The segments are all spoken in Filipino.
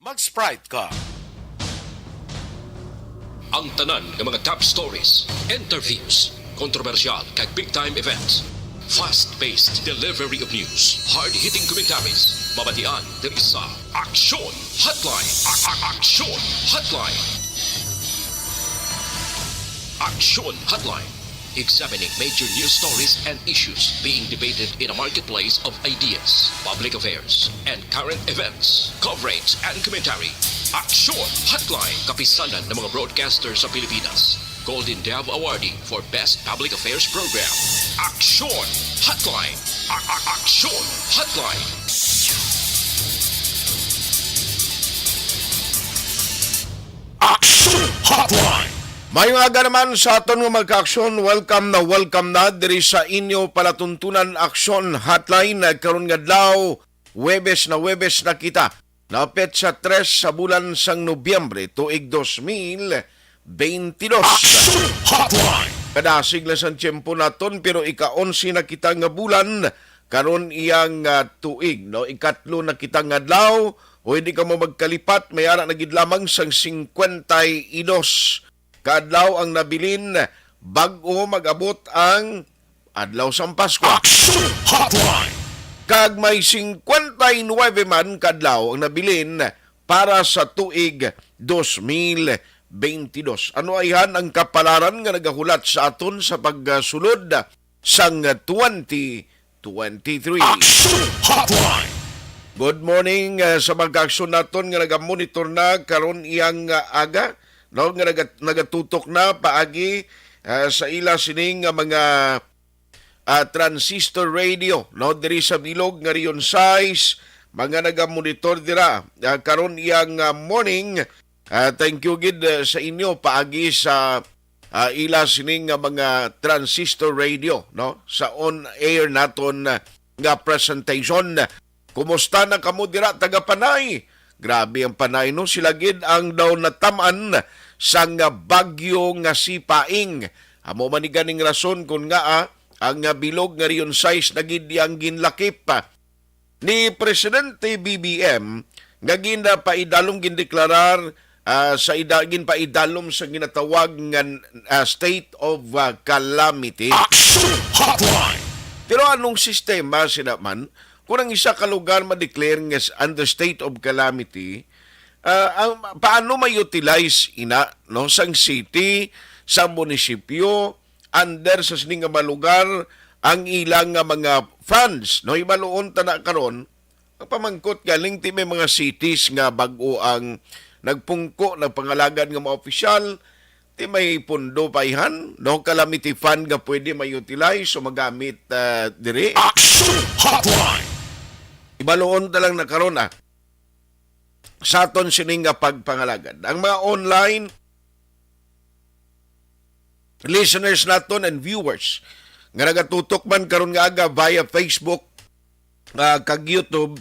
Mag-Sprite ka. Ang tanan ng mga top stories, interviews, kontrobersyal kag big-time events. Fast-paced delivery of news, hard-hitting commentaries, mabatian diri sa Aksyon Hotline. Aksyon Hotline. Aksyon Hotline. Examining major news stories and issues being debated in a marketplace of ideas, public affairs, and current events. Coverage and commentary. Aksyon Hotline. Kapisanan ng mga broadcasters sa Pilipinas. Golden Dove Awardee for Best Public Affairs Program. Aksyon Hotline. Aksyon Hotline. Aksyon Hotline. Mayong aga naman sa aton nga magka-aksyon, welcome na diri sa inyo palatuntunan Aksyon Hotline. Karon nga adlaw, Huwebes na kita. Napet sa 3 sa bulan sang Nobyembre tuig 2022. Aksyon Hotline. Kadasig lang sa tiyempo naton pero ika-11 na kita nga bulan karon iyang tuig, no? Ikatlo na kita nga adlaw o hindi ka mo magkalipat mayara na gid lamang sang 52 kadlaw ang nabilin bag-o mag-abot ang adlaw sang Pasko. Aksyon Hotline. Kag may 59 man kadlaw ang nabilin para sa tuig 2022. Ano ayhan ang kapalaran nga nagahulat sa aton sa pagsulod sang 2023. Aksyon Hotline. Good morning sa magka-aksyon naton nga nagamonitor na karon iyang aga, no, nga nagatutok na paagi sa ila sining mga transistor radio, no, diri sa bilog nga riyon size mga nagamonitor dira karon iyang morning. Thank you gid sa inyo paagi sa ila sining mga transistor radio, no, sa on air naton nga presentation. Kumusta na kamo dira taga Panay? Grabe ang Panay, no, sila gid ang daw natamaan sang bagyo nga sipaing. Amo man ni ganing rason kun nga ang bilog nga riyon size na gid ang ginlakip ni Presidente BBM nga paidalong gindeklarar sa idagin paidalom sa ginatawag nga state of calamity. Aksyon Hotline. Pero anong sistema sinaman kung ang isa ka lugar ma-declare nga under state of calamity, paano ma-utilize ina, no, sang city, sa munisipyo, under sa sining nga malugar ang ilang nga mga funds, no, ibaluon ta na karon ang pamangkot galing ti may mga cities nga bag-o ang nagpungko ng pangalagan ng mga opisyal, ti may pundo paihan, no, calamity fund nga pwede ma-utilize o magamit diri. Aksyon Hotline. Ibaluon ta lang na karon sa aton sining nga pagpangalagan. Ang mga online listeners naton and viewers nga nagatutok man karon nga aga via Facebook kag YouTube,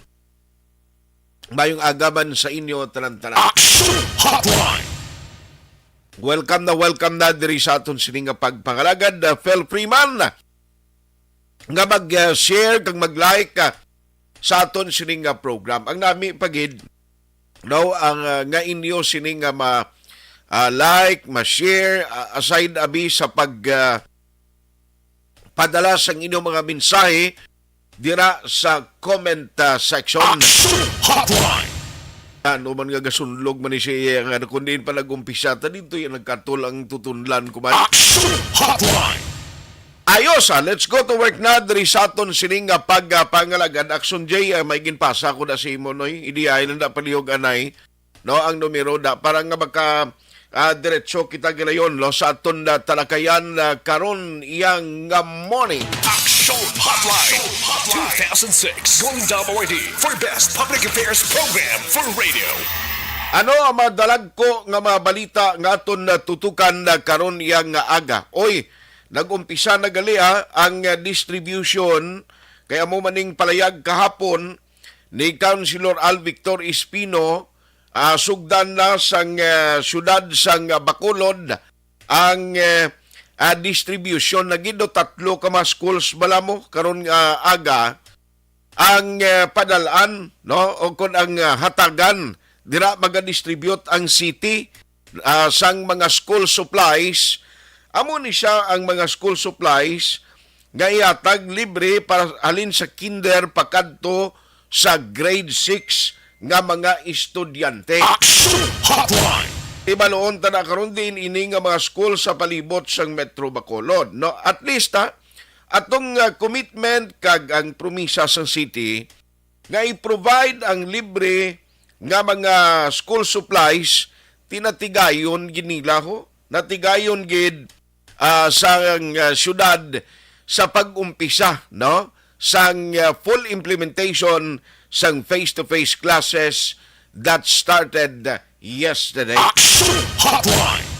mayong aga man sa inyo tanan-tanan. Aksyon Hotline. Welcome na diri sa aton sining nga pagpangalagan. Feel free man nga mag-share kag mag-like sa aton sining nga program. Ang nami pagid, no, ang nga inyo sining nga like, ma-share, aside abi sa padala sa inyong mga mensahe dira sa comment section. Aksyon Hotline. Ano man nga gasunlog man ni siya nga kundin pa nag-umpisa ta dito yung nagkatul ang tutunlan ko man. Aksyon Hotline. Ayos let's go to work na diri sa aton sining nga pagpangalagan. Action J, may ginpasa ko na si Monoy, idiay lang na palihog anay, no, ang numero da para nga baka diretso kita ginayon, no, sa aton na talakayan karon iyang nga morning. Aksyon Hotline. 2006 Golden Dove Awardee for Best Public Affairs Program for Radio. Ano ang madalag ko nga mga balita nga aton tutukan karon iyang nga aga? Oy, nag-umpisa na gali ang distribution kaya mo maning palayag kahapon ni Councilor Al Victor Espino, sugdan na sang syudad sang Bacolod ang distribution na gido 3 ka mga schools bala mo karon aga ang padalaan, no, o kun ang hatagan dira maga-distribute ang city sang mga school supplies. Amo ni siya ang mga school supplies nga ihatag libre para halin sa kinder pakadto sa grade 6 nga mga estudyante. Ibaloon ta na karon din ini nga mga school sa palibot sang Metro Bacolod, no? At least atong commitment kag ang promisa sa city nga i-provide ang libre nga mga school supplies tinatigayon ginila ho, natigayon gid sa syudad sa pag-umpisa, no? Sang full implementation sang face-to-face classes that started yesterday.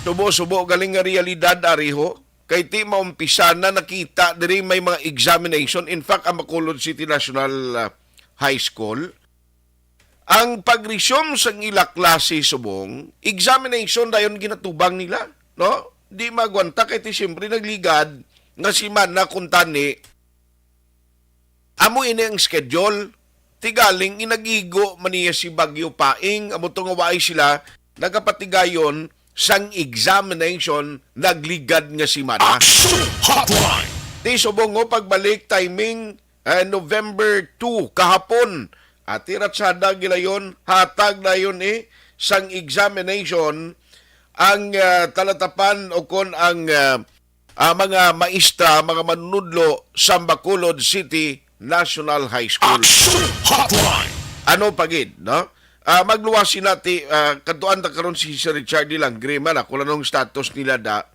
Subo-subo galing nga realidad ariho kay ti maumpisa na nakita diri may mga examination. In fact, ang Bacolod City National High School, ang pag-resume sa ila klase subong, examination dayon ginatubang nila, no? Di magwanta kay ti siyempre nagligad nga si Mana kuntani amo ini ang schedule tigaling inagigo maniya si Bagyo Paing amo tungaway sila nagapatigayon sang examination nagligad nga si Mana. Ti subong pagbalik timing November 2 kahapon at iratsada gilayon hatag na yun sang examination ang talatapan o kon ang mga maestra, mga manunudlo sa Bacolod City National High School. Ano pagid, no? Magluwasin natin, katuan ta karon si Sir Richard Dilang Grima na kung anong status nila da.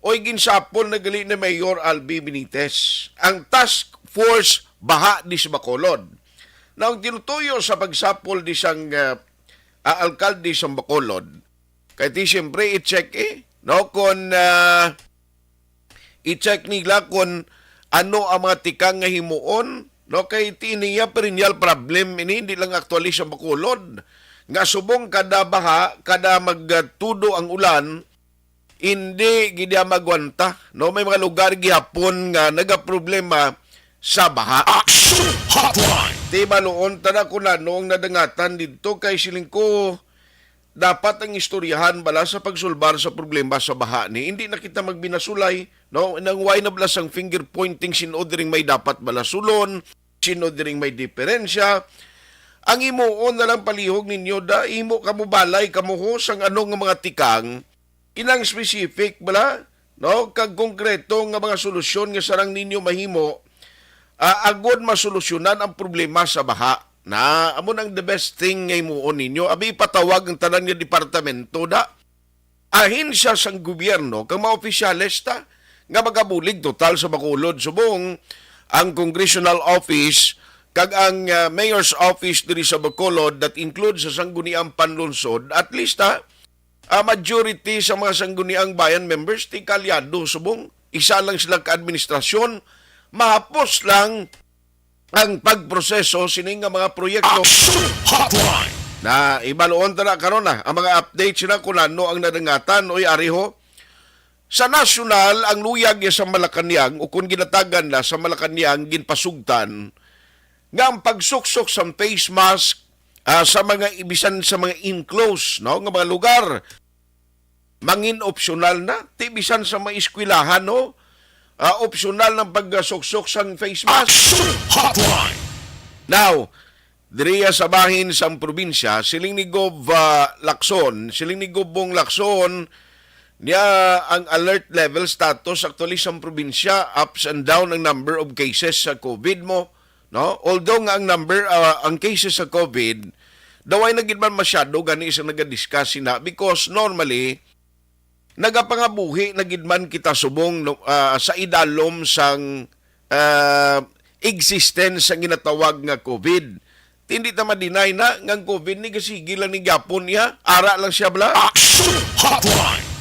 Oy ginsapol na gali na Mayor Albi Benitez ang task force baha di sa Bacolod. Na ang tinutuyo sa pagsapol di sang alkalde sa Bacolod, kaya ti siyempre i-check no, kung i-check nila kung ano ang mga tikang nga himuon, no, kay ti niya perennial problem ini hindi lang actually sa Bacolod nga subong kada baha kada magtudo ang ulan hindi gid magwanta, no, may mga lugar gihapon nga nagaproblema sa baha. Di maluon ta na kuna noong nadangatan dito kay siling ko dapat ang istoryahan bala sa pagsulbar sa problema sa baha ni. Hindi na kita magbinasulay, no? Nang why na bala sang finger pointing sino diring may dapat bala sulon, sino diring may diferensya. Ang imuon na lang palihog ninyo da imo kamo balay kamo ho sang anong mga tikang inang specific bala, no? Kag konkreto nga mga solusyon nga sarang ninyo mahimo agod masolusyonan ang problema sa baha. Na amo nang the best thing ngay muon ninyo abi patawag ang tanan nga departamento da ahensya sang gobyerno kang mga opisyales ta nga magabulig total sa Bacolod subong ang congressional office kag ang mayor's office diri sa Bacolod that includes sa sangguniang panlunsod at least majority sa mga sangguniang bayan members ti kalyado subong isa lang sila ka administrasyon mahapos lang ang pagproseso sining nga mga proyekto na ibaloon ta na karon ang mga update sila kung ano ang nadangatan oy ariho sa nasyonal ang luyag sa Malacañang o kung ginatagan na sa Malacañang ginpasugtan nga ang pagsuksok sa face mask sa mga ibisan sa mga enclosed, no, nga mga lugar mangin optional na tibisan sa mga eskwelahan, no, optional ng pagsuksok sa face mask. Now, diriya sa bahin sa probinsya, siling ni Gov Lacson, siling ni Gov Bong Lacson, niya ang alert level status actually sa probinsya, ups and down ang number of cases sa COVID mo, no? Although nga ang number, ang cases sa COVID, daw ay naging man masyado, gani isang nagadiscuss na, because normally, nagapangabuhi nagidman kita subong sa idalom sang existence sang ginatawag nga COVID. Hindi ta ma-deny na ngang COVID ni gasigi lang ni gapon niya, ara lang siya bala.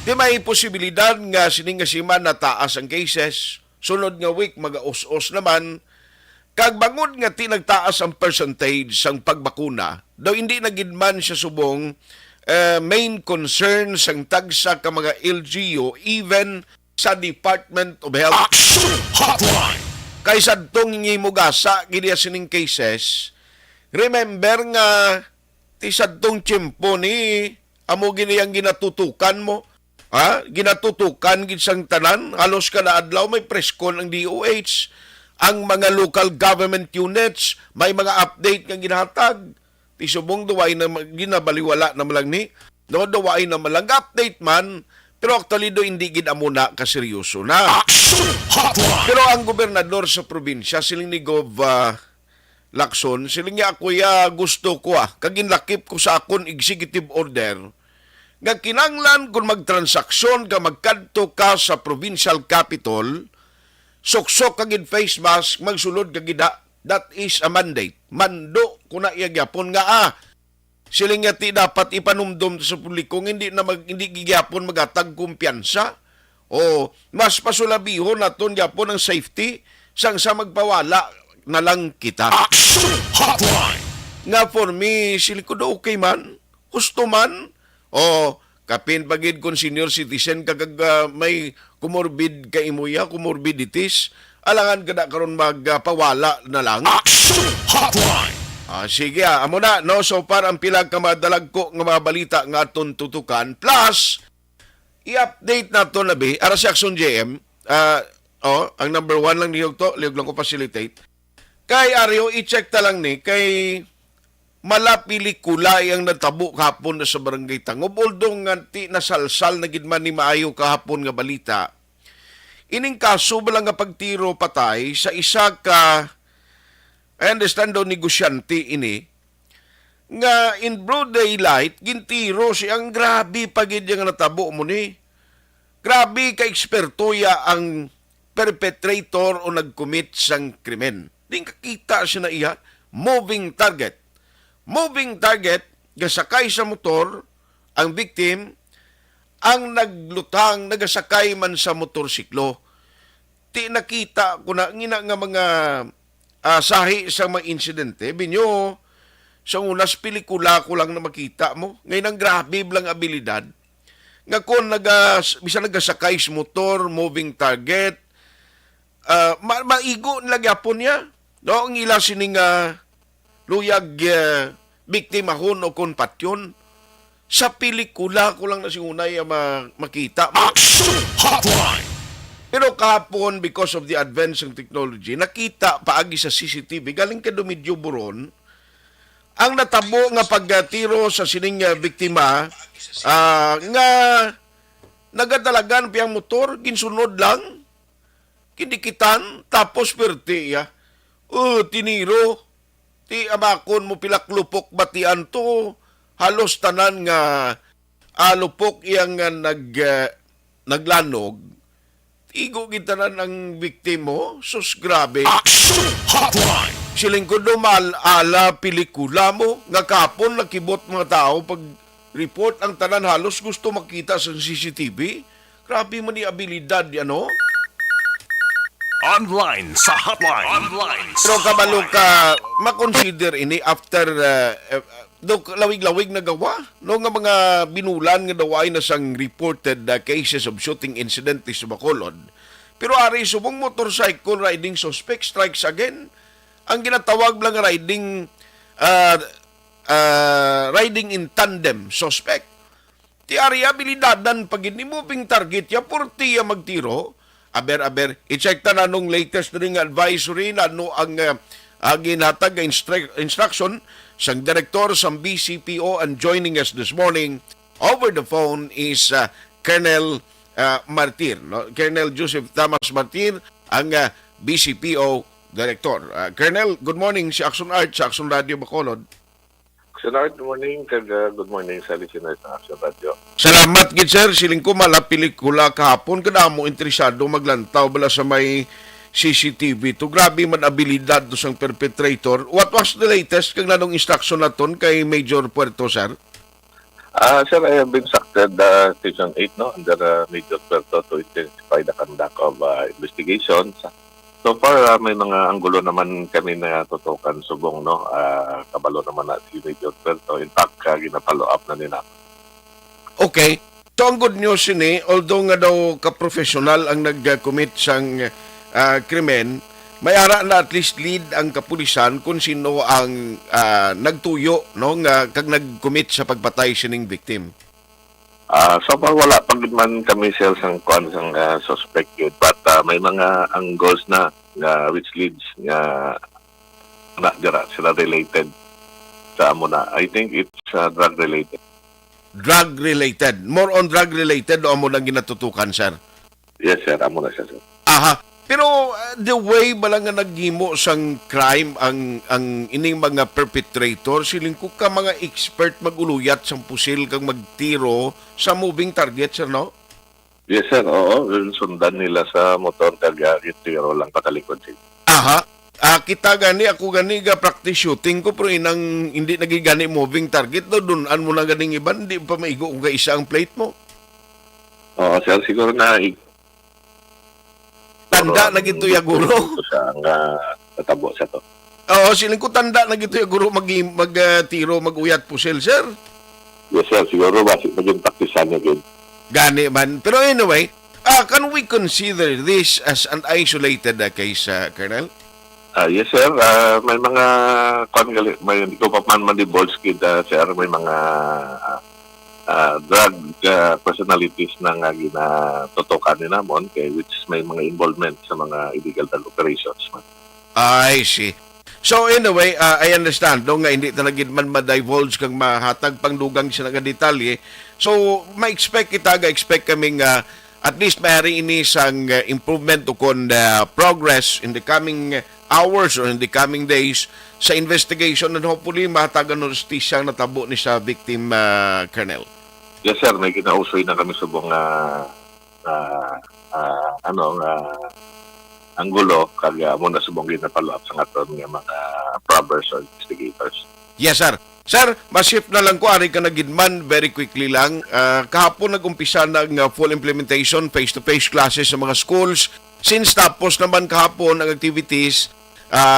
Di may posibilidad nga sining nga siman na taas ang cases, sunod nga week mag-os-os naman, kag bangod nga tinagtaas ang percentage sang pagbakuna, daw hindi nagidman siya subong main concern sang tagsa ka mga LGU even sa Department of Health. Kaysa itong ngimugasa, giniya sining cases, remember nga Ti sadtong tiyempo ni amo giniyang ginatutukan mo. Ha? Ginatutukan gid sang tanan. Halos kada adlaw may preskon ang DOH. Ang mga local government units may mga update nga ginahatag. Ti subong duway na ginabaliwala na malang ni. No, duway na malang update man. Pero actually do hindi gid amo na kaseryoso na. Pero ang gobernador sa probinsya siling ni Gov Lacson, siling niya ako gusto ko kaginlakip ko sa akon executive order nga kinanglan kung magtransaksyon ka magkadto ka sa provincial capital, soksok kagid face mask, magsulod kagida. That is a mandate. Mando kuna iya gyapon nga siling nga ti dapat ipanumdum sa publiko hindi gigyapon magatag kumpiyansa o mas pasulabihon naton gyapon ang safety sang sa magpawala na lang kita. Nga for me siling ko do okay man, gusto man o kapin pagid kung senior citizen kagag may comorbid ka imuya, comorbidities, alangan kada karon magpawala na lang. Sige amo na no, so far ang pila ka madalag ko nga mga balita nga aton tutukan plus i-update nato na ara si Action JM ang number 1 lang niyog lang ko facilitate kay Ario i-check ta lang ni kay mala pelikula ang natabo kahapon na sa Barangay Tangob although nganti nasalsal na gid man ni maayo kahapon nga balita. Ining kaso ba lang nga pagtiro patay sa isa ka I understand daw negosyante ini nga in broad daylight gintiro siyang grabe pagid nga natabo mo ni. Grabe ka eksperto ya ang perpetrator o nag-commit sang krimen. Di kakita siya na iya moving target. Moving target gasakay sa motor ang victim ang naglutang nagasakay man sa motorsiklo. Ti nakita ko na ngina nga mga sahi sa mga insidente, binyo, sa unas pelikula ko lang na makita mo. Ngayon ang grabe lang abilidad. Nga kung bisa nagasakay sa motor, moving target, maigo nilagyapon niya. No, ang ila sining luyag biktima hon o konpatyon. Sa pelikula ko lang na singunay makita mo. Pero kahapon, because of the advance ng technology, nakita paagi sa CCTV, galing ka dumidyo buron, ang natabo nga pagtiro sa sining biktima, nga nagadalagan piyang motor, ginsunod lang, kindikitan, tapos perti, tiniro, ti amakon mo pilaklupok batian to, halos tanan nga alupok iyang naglanog, igo gitanan ang biktimo, sus grabe. Siling ko dumal ala pelikula mo, nga kapon nakibot mga tao pag report ang tanan halos gusto makita sa CCTV. Grabe man ni abilidad ano? Online sa hotline. Pero kabalo ka makonsider ini after lawig-lawig na gawa no nga mga binulan nga daw ay nasang reported cases of shooting incident sa Bacolod. Pero ari subong motorcycle riding suspect strikes again. Ang ginatawag lang riding in tandem suspect. Ti ari abilidadan pag ni moving target ya porti ya magtiro. Aber i-check ta na nung latest ring advisory na ano ang ginatag instruction sang direktor sang BCPO, and joining us this morning over the phone is Colonel Martir, no? Colonel Joseph Thomas Martir, ang BCPO director. Colonel, good morning si Action Art sa Action Radio Bacolod. Action Art, good morning. Good morning sa listeners ng Action Radio. Salamat gid sir, siling ko mala pelikula kahapon kada mo interesado maglantaw bala sa may CCTV to. Grabe man abilidad do sang perpetrator. What was the latest kag nanong instruction naton kay Major Puerto, sir? Sir, I have been instructed Station 8 under Major Puerto to intensify the conduct of investigations. So far, may mga anggulo naman kami na tutukan subong, no? Kabalo naman na si Major Puerto. In fact, ginapalo up na nila. Okay. So ang good news ini, although nga daw ka-professional ang nag-commit sang krimen, may ara na at least lead ang kapulisan kung sino ang nagtuyo no nga kag nag-commit sa pagpatay sining victim. So far wala pag man kami sir sang kuan sang suspect yun, but may mga angles na which leads nga na dira sila related sa amo na. I think it's drug related. Drug related. More on drug related o amo nang ginatutukan, sir? Yes sir, amo na siya sir. Aha. Pero the way bala nga naghimo sang crime ang ining mga perpetrator, siling ko ka mga expert maguluyat sang pusil kang magtiro sa moving target, sir, no? Yes sir, oo. Sundan nila sa motor taga itiro lang patalikod sir. Aha. Kita gani, ako gani ga practice shooting ko pero inang hindi nagigani moving target do dunan mo na ganing iban, hindi pa maigo kung isa ang plate mo. Oo sir, siguro na Tanda na gito ya guro. Sa natabo sa to. Oo, siling ko tanda na gito ya guro magtiro maguyat pusil, sir. Yes sir, siguro basi maging taktisan niya yun. Gani man. Pero anyway, can we consider this as an isolated case, Colonel? Yes sir, may mga may hindi ko pa man divulge kid sir, may mga drug personalities na nga ginatutukan ni namon kay which may mga involvement sa mga illegal drug operations man. I see. So anyway, I understand no nga hindi talagid man ma-divulge kang mahatag pangdugang siya nga detalye. So ma-expect expect kaming at least mayroon ini sang improvement ukon progress in the coming hours or in the coming days sa investigation and hopefully mahatagan ng justisya na tabo ni sa victim, Colonel. Yes sir, may kinausoy na kami sa buong anggulo kag mo na subong ginapalo up sa aton nga mga probers or investigators. Yes, sir. Sir, ma-shift na lang ko, ari ka na gidman, very quickly lang. Kahapon nag-umpisa ng full implementation, face-to-face classes sa mga schools. Since tapos naman kahapon ang activities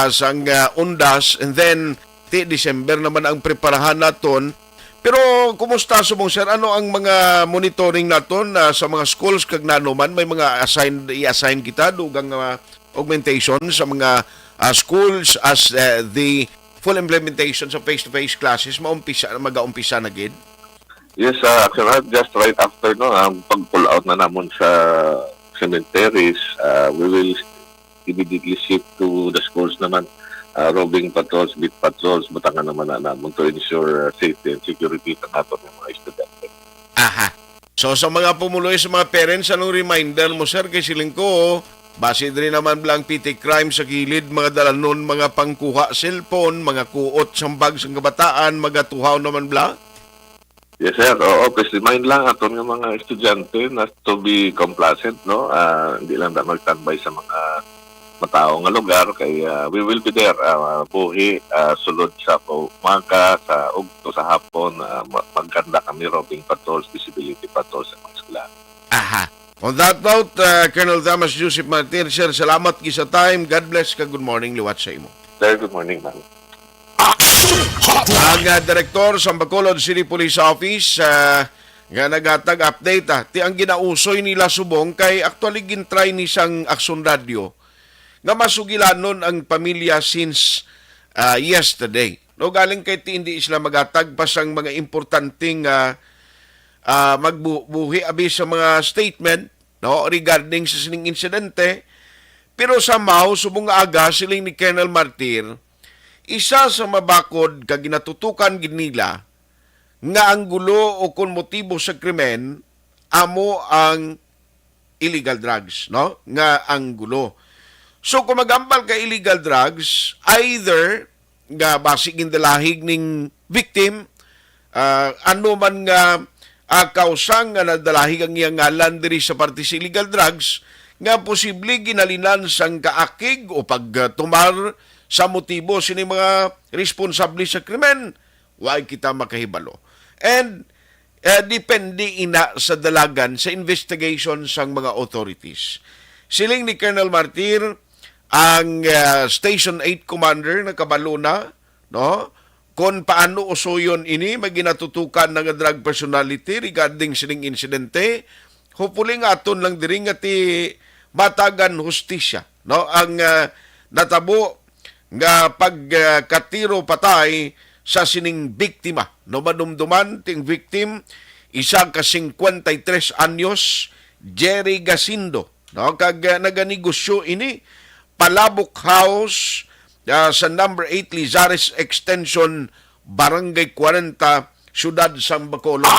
sa UNDAS, and then December naman ang preparahan naton. Pero kumusta subong sir, ano ang mga monitoring naton sa mga schools kag nanuman may mga i-assign kita dugang augmentation sa mga schools as the full implementation sa face-to-face classes mag-aumpisa na gid? Yes, actually, just right after ang pag-pull out na namon sa cemeteries, we will immediately shift to the schools naman. Roving patrols, beat patrols, butangan naman na namon to ensure safety and security ng aton ng mga estudyante. Aha. So sa mga pumuloy sa mga parents, anong reminder mo sir kay siling ko, base din naman blang PT crime sa gilid, mga dalanon, mga pangkuha cellphone, mga kuot sa bag sa kabataan, mga tuhaw naman bla? Yes sir, oo, please remind lang aton ng mga estudyante na to be complacent, no? Hindi lang dapat magtambay sa mga matao nga lugar kay we will be there buhi sulod sa umaga sa ugto sa hapon magkanda kami roving patrols, visibility patrols sa mga eskwela. Aha. On that note, Colonel Damas Joseph Martir, sir, salamat sa time. God bless ka. Good morning. Liwat sa imo. Sir, good morning, ma'am. Ang Direktor sa Bacolod City Police Office nga naghatag update ti ang ginausoy nila subong kay actually gintry ni sang Action Radio nga masugilanon ang pamilya since yesterday. No, galing kay ti hindi sila magatag pa sang mga importanteng magbuhi abi sa mga statement no regarding sa sining insidente. Pero somehow subong nga aga siling ni Colonel Martir isa sa mabakod kag ginatutukan gid nila nga ang gulo o kung motibo sa krimen amo ang illegal drugs, no? Nga ang gulo. So kung magambal ka illegal drugs, either nga basig indalahig ning victim, ano man nga kausang nga nadalahig ang iyang ngalan diri sa parte sa illegal drugs, nga posible ginalinan sang kaakig o pagtumar sa motibo sini mga responsable sa krimen, why kita makahibalo. And depende ina sa dalagan sa investigation sang mga authorities. Siling ni Colonel Martir, ang Station 8 Commander na kabalo na, no? Kung paano usuyon ini, maginatutukan ng drug personality regarding sining insidente, hopefully nga aton lang diri nga ti matagan hustisya, no? Ang natabo nga pagkatiro patay sa sining biktima. No madumduman ting victim isa ka 53 anyos Jerry Gasindo. No kag naganegosyo ini Palabok House sa number 8 Lizares Extension Barangay 40 Siyudad San Bacolod.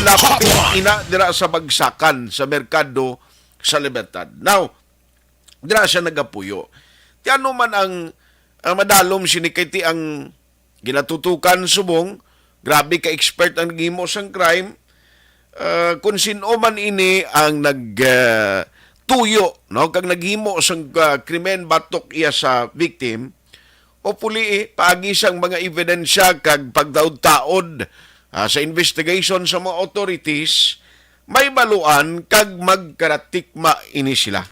Lapit ina dira sa bagsakan sa merkado sa Libertad. Now, dira siya nagapuyo. Ti ano man ang madalom sinikiti ang ginatutukan subong, grabe ka expert ang gimo sang crime. Kung sino man ini ang tuyo, no, kag naghimo sang krimen batok iya sa victim, o puli paagi sang mga ebidensya kag pagdaod-taod sa investigation sa mga authorities, may baluan kag magkaratikma ini sila.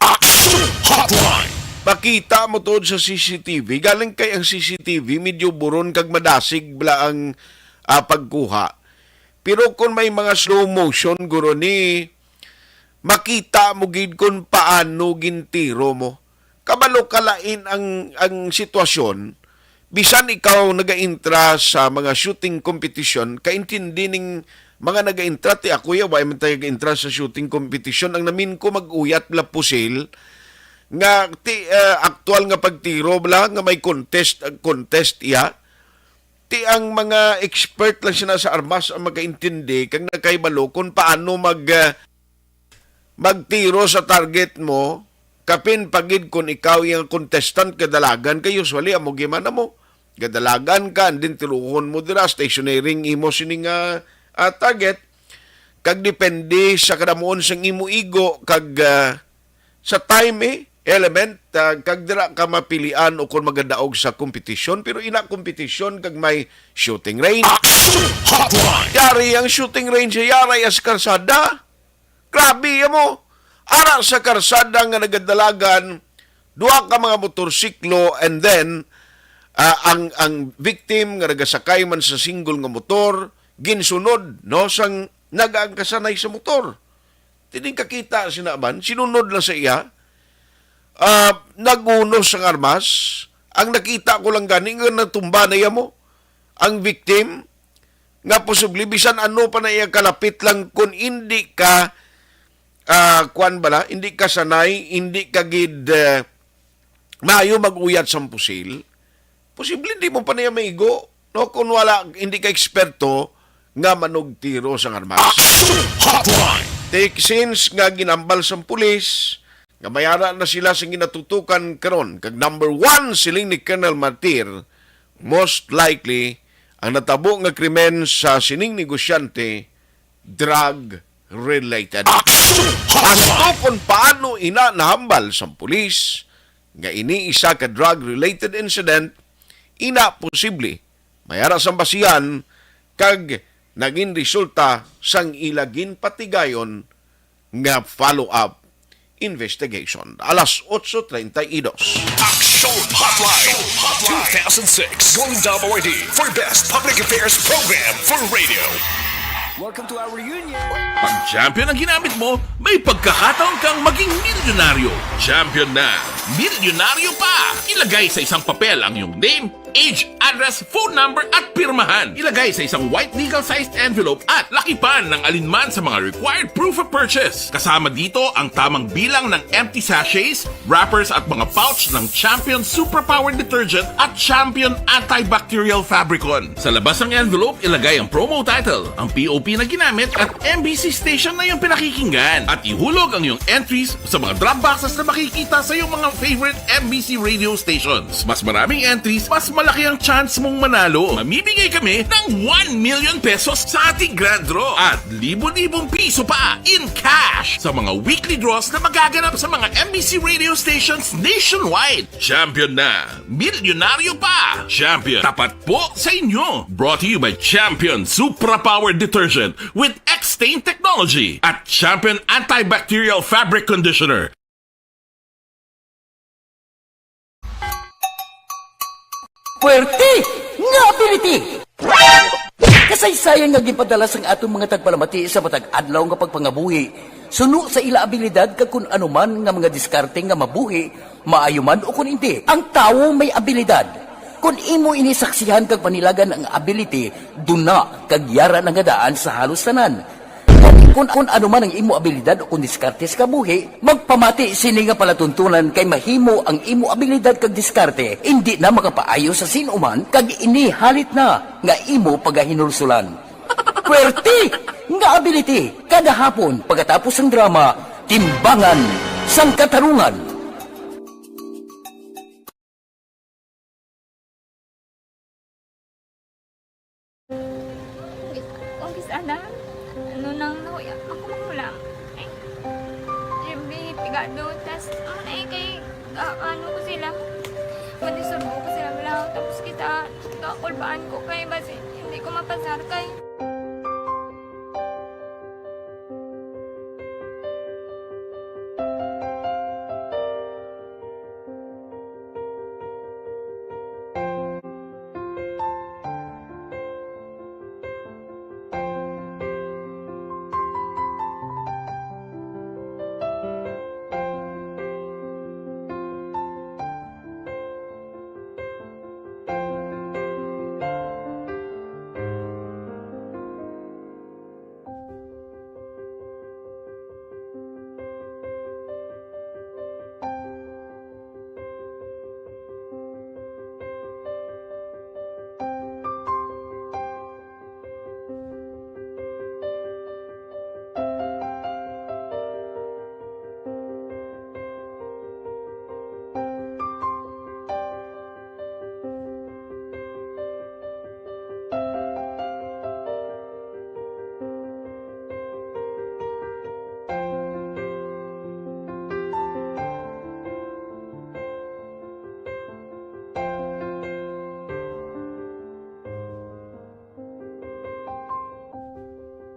Pakita mo tod sa CCTV, galing kay ang CCTV medyo buron kag madasig bla ang pagkuha. Pero kung may mga slow motion guro ni makita mo gid kung paano gintiro mo. Kabalo kalain ang sitwasyon. Bisan ikaw nagaintra sa mga shooting competition, kaintindi ning mga nagaintra ti ako ya wa man tayo nagaintra sa shooting competition, ang namin ko mag-uyat la pusil nga ti aktual nga pagtiro bla nga may contest iya. Ti ang mga expert lang sila sa armas ang magaintindi kang nakaibalo kung paano magtiro sa target mo. Kapin pagid kung ikaw yung contestant kadalagan ka usually amo gimana mo kadalagan ka andin tiruhon mo dira stationering imo sining target kag depende sa kadamuon sang imo igo kag sa time element kag dira ka mapilian o kung magadaog sa competition pero ina competition kag may shooting range. Yari ang shooting range yari as karsada. Grabe mo. Ara sa karsada nga nagadalagan, duha ka mga motorsiklo and then ang victim nga nagasakay man sa single nga motor, ginsunod no sang nagaangkasanay sa motor. Tining kakita sinaban, sinunod lang sa iya. Nagunos ang armas. Ang nakita ko lang gani nga natumba na iya mo. Ang victim nga posible bisan ano pa na iya kalapit lang kung hindi ka kuan bala, hindi ka sanay, hindi ka gid maayo mag-uyat sa pusil, posible hindi mo pa niya maigo, no? Kung wala, hindi ka eksperto nga manugtiro sa armas. Take since nga ginambal sa pulis, nga mayara na sila sa ginatutukan karon kag number 1 siling ni Colonel Martir, most likely, ang natabo nga krimen sa sining negosyante, drug related. Asto kung paano ina nahambal sa pulis nga ini isa ka drug-related incident, ina posible mayara sa basihan kag naging resulta sang ilagin patigayon nga follow-up investigation. Alas 8:32. Action Hotline 2006 Golden Dome Award for Best Public Affairs Program for Radio. Welcome to our reunion! Pag champion ang ginamit mo, may pagkakataon kang maging milyonaryo. Champion na! Milyonaryo pa! Ilagay sa isang papel ang iyong name, age, address, phone number at pirmahan. Ilagay sa isang white legal-sized envelope at lakipan ng alinman sa mga required proof of purchase. Kasama dito ang tamang bilang ng empty sachets, wrappers at mga pouch ng Champion Superpower Detergent at Champion Antibacterial Fabricon. Sa labas ng envelope, ilagay ang promo title, ang POP na ginamit at MBC station na yung pinakikinggan. At ihulog ang iyong entries sa mga drop boxes na makikita sa iyong mga favorite MBC radio stations. Mas maraming entries, mas malaki ang chance mong manalo. Mamimigay kami ng 1 million pesos sa ating grand draw at libo-libong piso pa in cash sa mga weekly draws na magaganap sa mga MBC radio stations nationwide. Champion na! Milyonaryo pa! Champion, tapat po sa inyo! Brought to you by Champion Supra Power Detergent with X-Stain Technology at Champion Antibacterial Fabric Conditioner. Puerte nga ability! Kasaysayan nga gipadala sang atong mga tagpalamati sa matag adlaw nga pagpangabuhi. Suno sa ila abilidad kag kun anuman nga mga diskarte nga mabuhi, maayo man o kun hindi. Ang tawo may abilidad. Kung imo inisaksihan kag panilagan ang ability, duna kag yara nga daan sa halos tanan. Kung ano man ang imo abilidad o kung diskarte sa kabuhi, magpamati sini nga palatuntunan kay mahimo ang imo abilidad kag diskarte, hindi na makapaayo sa sinuman kag inihalit na nga imo pagahinulsulan. Pwerte nga ability, kada hapon pagkatapos ng drama, Timbangan sang Katarungan. Kung sana, ano nang nahuya, ako makulang. Eh, siyempre, pigado, tas, kay, ano ko sila, manisurbo ko sila lang, tapos kita, kakulbaan ko kay, basi, hindi ko mapasar kay.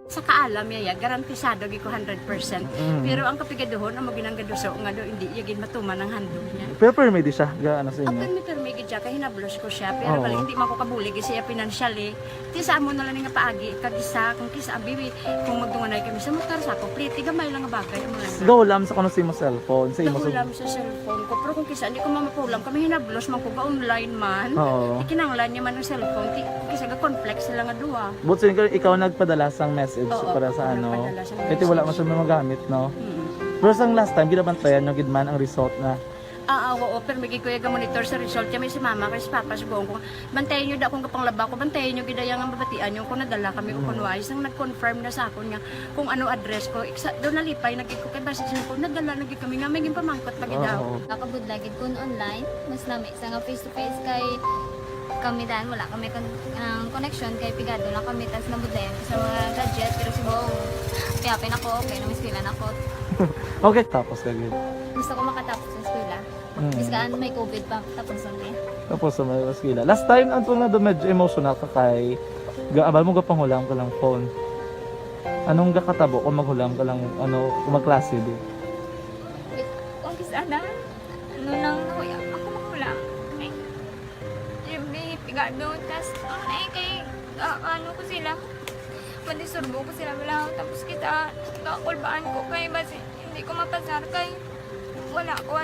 Sa kaalam yaya, garantisado gi ko 100%. Pero ang kapigaduhon, ang maginanggaduso nga do, hindi yagin matuman ang handog niya. Pero permit siya, gaano sa inyo? Ang permi gid siya, kay hinablos ko siya. Pero pala hindi man ko kabulig siya financially. Ti sa amo na lang nga paagi, kag isa, kung kisa abibi, kung magdunganay kami sa motor sa ko, pliti gamay lang nga bagay amo lang. Gawlam sa kuno sa imo cellphone, sa imo Nakulam sa cellphone ko, pero kung kisa hindi ko mamapulam, kami hinablos man ko ba online man. Oo. Ikinanglan niya man ang cellphone, kisa ga complex sila nga duwa. But sin ikaw nagpadala sang message Oo, para sa ako ano. nagpadala sang Kasi wala message. man siya magamit, no? Mm. Pero sang last time, ginabantayan nyo gidman ang result na. Oo, pero may kuya monitor sa result. Kaya may si mama, kaya si papa, si buong ko. Bantayan nyo da kung kapanglaba ko, bantayan nyo gidayang ang babatian nyo kung nadala kami o kung wais. Nang nag-confirm na sa akin nga kung ano address ko. Doon nalipay, nagig ko kay basis ko, nadala nagig kami nga, may pamangkot pag daw. Oo. Nakabudlagid kun online, mas nami sa nga face to face kay kami dahil wala kami connection kay pigado lang kami tas nabudlayan ko sa mga gadget pero si buong piyapin ako okay na miskilan ako. Okay, tapos kagid. Gusto ko makatapos sa eskwela. Biskaan may COVID pa tapos niya. Tapos sa mga skila. Last time, ang na do medyo emotional ka kay abal mo gapanghulam ka lang phone. Anong gakatabo kung maghulam ka lang, ano, kung magklase di? Kung sana, ano nang nahuya, ako makulang. Eh, siyempre, pigado, tas, kay, ano ko sila, manisurbo ko sila lang, tapos kita, kakulbaan ko kay, basi, hindi ko mapasar kay, wala ko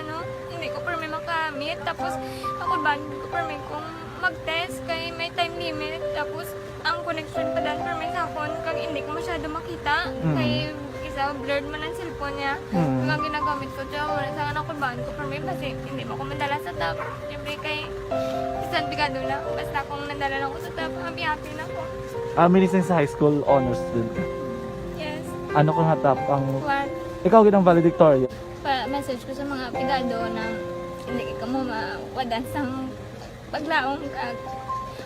hindi ko permi makamit, tapos, kakulbaan ko permi kung mag-test kay may time limit, tapos, ang connection pa dan permi sa phone, kag hindi ko masyado makita, kay, isa, blurred man ang cellphone niya, kung ang ginagamit ko siya, wala sa kakulbaan ko permi, kasi hindi mo ko madala sa tab, siyempre kay, isang bigado lang, basta kung nadala lang ko sa tab, happy na ako. Minising sa high school honors student ka. Yes. Ano kang hatap ang... One, Ikaw ginang valedictorian. message ko sa mga pigado na hindi ka mo mawadan sang paglaong kag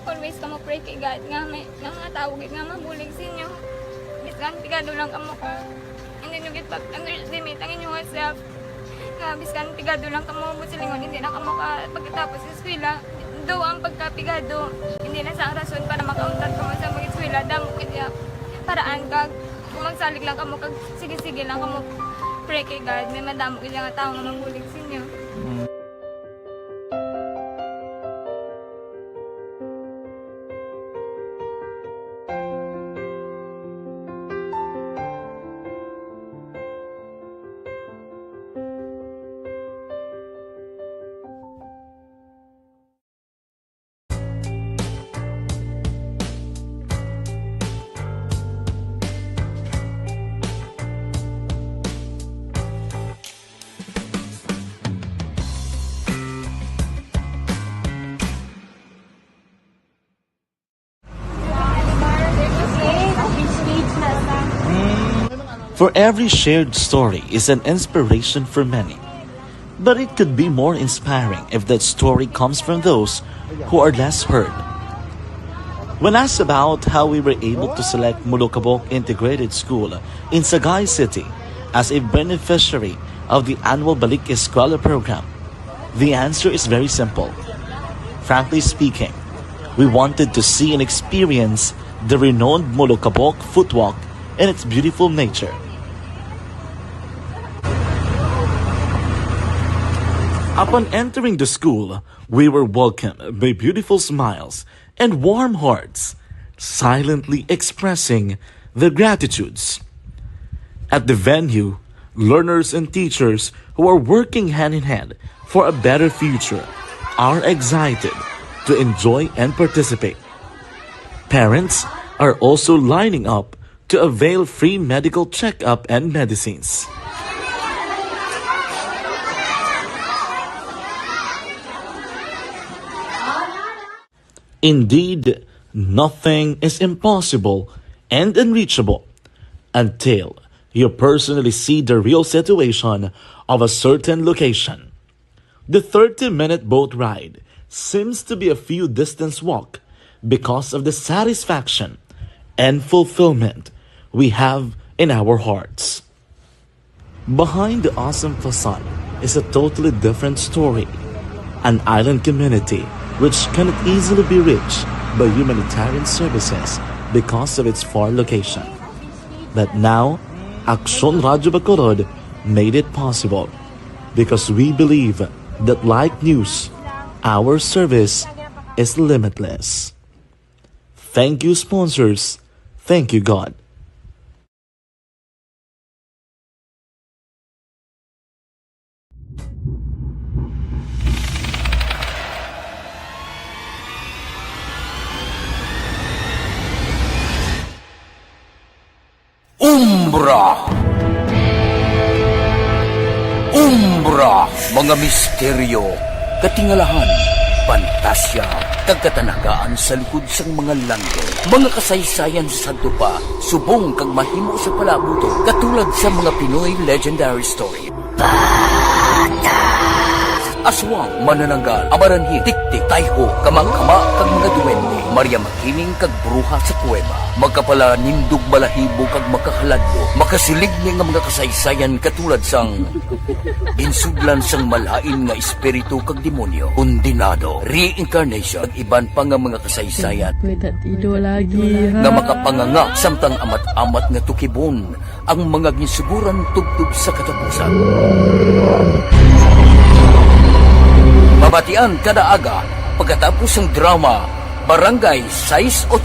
always ka mo pray kay God nga may nga mga tao gid nga mabulig sa inyo. Biskan pigado lang kamo ka. Hindi nyo gid pag limit ang inyong self. Nga biskan pigado lang kamo mo silingon hindi na kamo ka pagkatapos sa eskwela. Do ang pagkapigado hindi na sa rason para makauntat kamo sa mga eskwela damo gid paraan kag kung magsalig lang kamo kag sige-sige lang kamo pray kay God may madamo gid nga tao nga mabulig sa inyo. For every shared story is an inspiration for many. But it could be more inspiring if that story comes from those who are less heard. When asked about how we were able to select Mulukabok Integrated School in Sagay City as a beneficiary of the annual Balik Eskwela program, the answer is very simple. Frankly speaking, we wanted to see and experience the renowned Mulukabok footwalk in its beautiful nature. Upon entering the school, we were welcomed by beautiful smiles and warm hearts, silently expressing their gratitudes. At the venue, learners and teachers who are working hand in hand for a better future are excited to enjoy and participate. Parents are also lining up to avail free medical checkup and medicines. Indeed, nothing is impossible and unreachable until you personally see the real situation of a certain location. The 30-minute boat ride seems to be a few distance walk because of the satisfaction and fulfillment we have in our hearts. Behind the awesome facade is a totally different story. An island community which cannot easily be reached by humanitarian services because of its far location. But now, Aksyon Radio Bacolod made it possible because we believe that like news, our service is limitless. Thank you, sponsors. Thank you, God. Umbra, mga misteryo, katingalahan, pantasya, kagkatanagaan sa likod sang mga lando, mga kasaysayan sa dupa, subong kag mahimo sa palabuto, katulad sa mga Pinoy legendary story. Aswang, manananggal, amaranhit, tiktik, tayho, kamang-kama, kag mga duwende, Maria Makining kag bruha sa kuweba, magkapala nindog balahibo kag makahaladlo, makasilig ni nga mga kasaysayan katulad sang ginsudlan sang malain nga espiritu kag demonyo, undinado, reincarnation, kag iban pa nga mga kasaysayan nga makapanganga samtang amat-amat nga tukibon ang mga ginsuguran tugtog sa katapusan. Mabatian kada aga pagkatapos ng drama Barangay 684.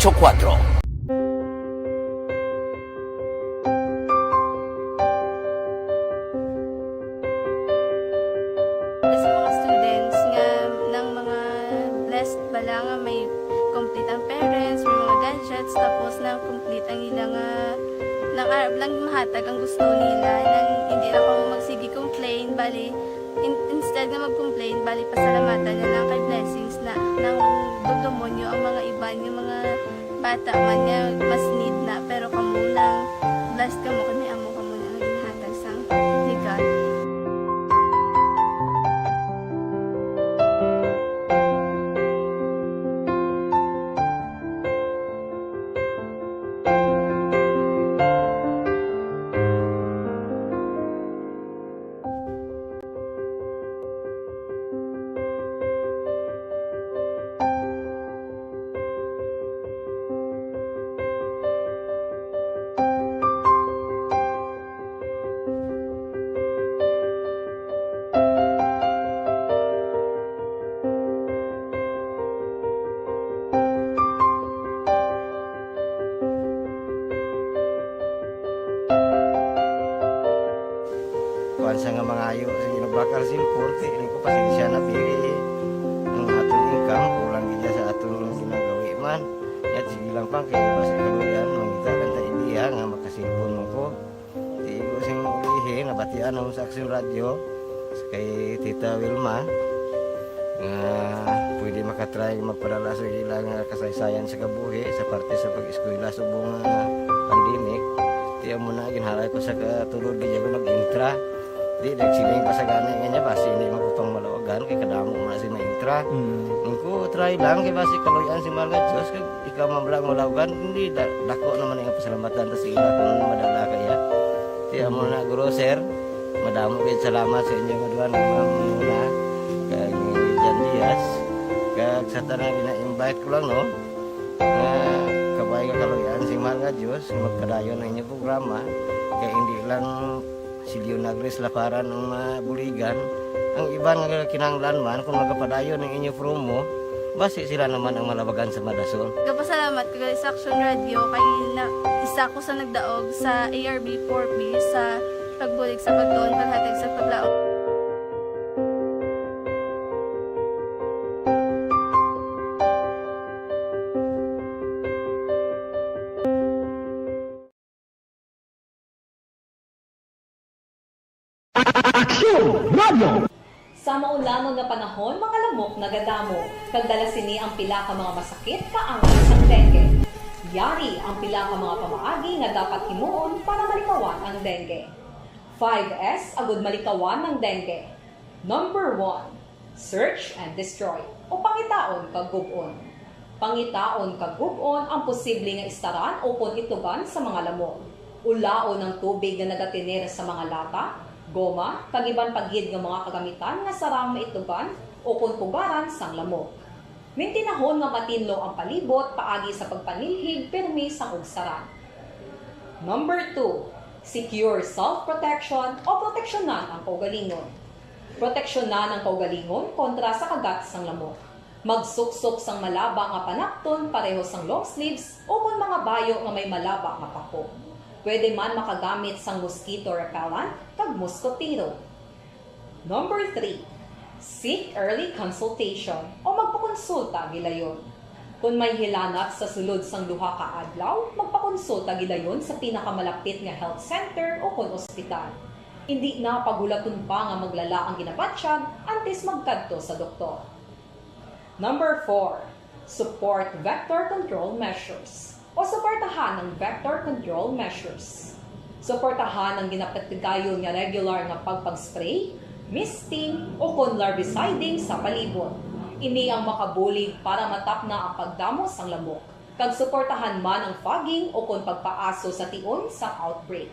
Sa mga students nga ng mga blessed bala nga may complete ang parents, may mga gadgets, tapos na complete ang ilang lang mahatag ang gusto nila nang hindi na ako magsigi complain, bali instead nga mag-complain, bali pasalamatan na lang kay blessings na nang demonyo ang mga iba yung mga bata man niya mas need na, pero kamo lang blessed kamo kami amo kamo na ang ginhatag sang ni God. kuan sa nga mga ayo sa ginubakal simpur ini ko pasensya na pili ang atong income kulang gid sa atong ginagawi man at sige lang pang kay basta kaluyan mangita kan ta India nga makasimpon mo ko di ko sing ulihi nabatian ang sa Aksyon Radio kay Tita Wilma nga pwede makatry magpadala sa ilang kasaysayan sa kabuhi sa parte sa pag-eskwela subong pandemic. Di amo na ginhalay ko sa katulod di ko nag-intra. Di nagsiling pa sa gana nga niya basi hindi magupang malawagan kay kadamo man si ma-intra. Ko try lang kay basi kaloyan si Marga Diyos kay ikaw mablang malawagan hindi dako naman ang pasalamatan ta sa ila kung madala kaya. Di amo na guro sir. Madamo kay salamat sa inyo madua ng mamuna kay Jan Diaz. Kag sa tanang ina-invite ko lang no. Kabay ka kaloyan si Marga Diyos magpadayon ng inyong programa kaya hindi lang si Leonagres Laparan ng buligan ang iba nga kinanglan man kung magpadayon ng inyong promo basi sila naman ang malabagan sa Madasol. Kapasalamat ko sa Action Radio kay isa ko sa nagdaog sa ARB 4B sa pagbulig sa baton paghatag sa paglaog. Sa maulamang nga panahon, mga lamok nagadamo. Kagdala sini ang pila ka mga masakit kaangat sa dengue. Yari ang pila ka mga pamaagi nga dapat himuon para malikawan ang dengue. 5S agud malikawan ng dengue. Number 1, search and destroy o pangitaon kag gub-on. Pangitaon kag gub-on ang posible nga istaran o kon itugan sa mga lamok. Ulaon ng tubig nga nagatinir sa mga lata, goma, kagiban pagid ng mga kagamitan nga sarang maitugan o kung pugaran sang lamok. Mintinahon nga matinlo ang palibot paagi sa pagpanilhig pirmi sang ugsaran. Number 2, secure self-protection o proteksyonan ang kaugalingon. Proteksyonan ang kaugalingon kontra sa kagat sang lamok. Magsuksok sang malaba nga panakton pareho sang long sleeves o kung mga bayo nga may malaba nga pako. Pwede man makagamit sang mosquito repellent kag mosquitero. Number 3, seek early consultation o magpakonsulta gilayon. Kung may hilanat sa sulod sang duha ka adlaw, magpakonsulta gilayon sa pinakamalapit nga health center o kon ospital. Hindi na pagulaton pa nga maglala ang ginabatsyag antes magkadto sa doktor. Number 4, support vector control measures o suportahan ng vector control measures. Suportahan ang ginapatigayon nga regular nga pagpag-spray, misting o kon larviciding sa palibot. Ini ang makabulig para matap na ang pagdamo sang lamok. Kag suportahan man ang fogging o kon pagpaaso sa tion sa outbreak.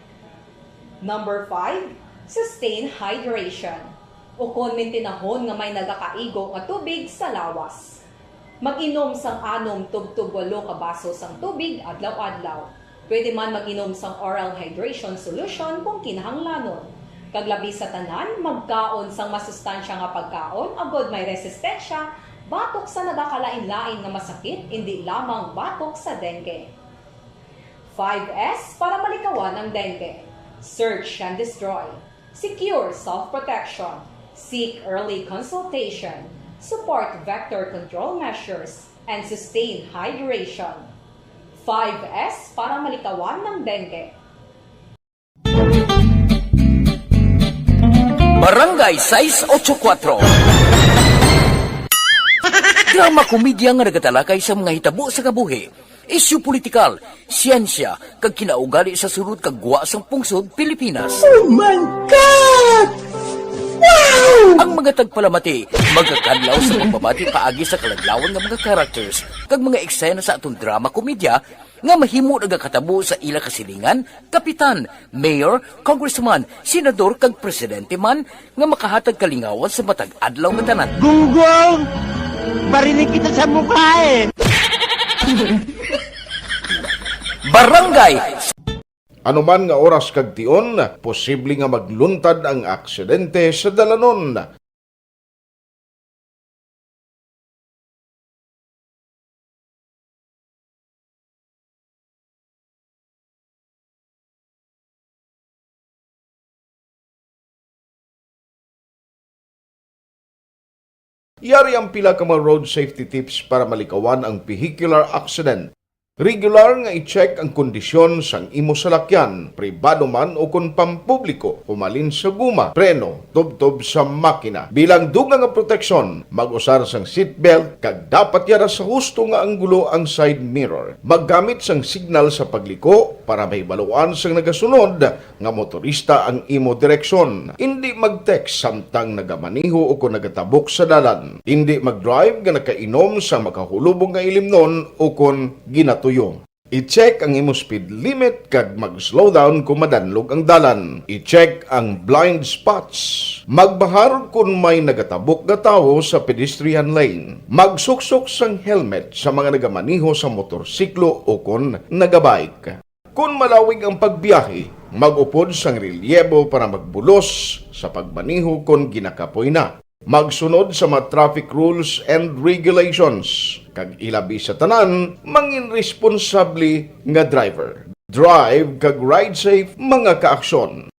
Number 5, sustain hydration o kon mintinahon nga may nagakaigo nga tubig sa lawas. Mag-inom sang 6 tub-tub 8 ka baso sang tubig adlaw-adlaw. Pwede man mag-inom sang oral hydration solution kung kinahanglanon. Kaglabi sa tanan, magkaon sang masustansya nga pagkaon agod may resistensya, batok sa nagakalain-lain nga masakit, hindi lamang batok sa dengue. 5S para malikawan ang dengue. Search and destroy. Secure self-protection. Seek early consultation. Support vector control measures, and sustain hydration. 5S para malikawan ng dengue. Barangay 684 Drama komedya nga nagatalakay sa mga hitabo sa kabuhi, isyu politikal, siyensya, kag kinaugali sa sulod kag guwa sang pungsod Pilipinas. Oh my God! Wow! Ang mga tagpalamati, magkakadlaw sa pagbabati paagi sa kalaglawan ng mga characters kag mga eksena sa atong drama komedya nga mahimo nagakatabo sa ila kasilingan, kapitan, mayor, congressman, senador kag presidente man nga makahatag kalingawan sa matag adlaw nga tanan. Gunggong! Barinig kita sa mukha eh! Barangay Anuman nga oras kag tion, posible nga magluntad ang aksidente sa dalanon. Yari ang pila ka mga road safety tips para malikawan ang vehicular accident. Regular nga i-check ang kondisyon sang imo salakyan, pribado man o kon pampubliko, humalin sa guma, preno, tubtob sa makina. Bilang dugang nga proteksyon, mag-usar sang seatbelt kag dapat yara sa husto nga anggulo ang side mirror. Maggamit sang signal sa pagliko para may baluan sang nagasunod nga motorista ang imo direksyon. Hindi mag-text samtang nagamaniho o kung nagatabok sa dalan. Hindi mag-drive nga nakainom sa makahulubong nga ilimnon o kung ginatuyo. I-check ang imo speed limit kag mag-slow down kung madanlog ang dalan. I-check ang blind spots. Magbahar kung may nagatabok nga tawo sa pedestrian lane. Magsuksok sang helmet sa mga nagamaniho sa motorsiklo o kung nagabike. Kung malawig ang pagbiyahe, mag-upod sang relyebo para magbulos sa pagbaniho kung ginakapoy na. Magsunod sa mga traffic rules and regulations. Kag ilabi sa tanan, mangin responsable nga driver. Drive kag ride safe mga kaaksyon.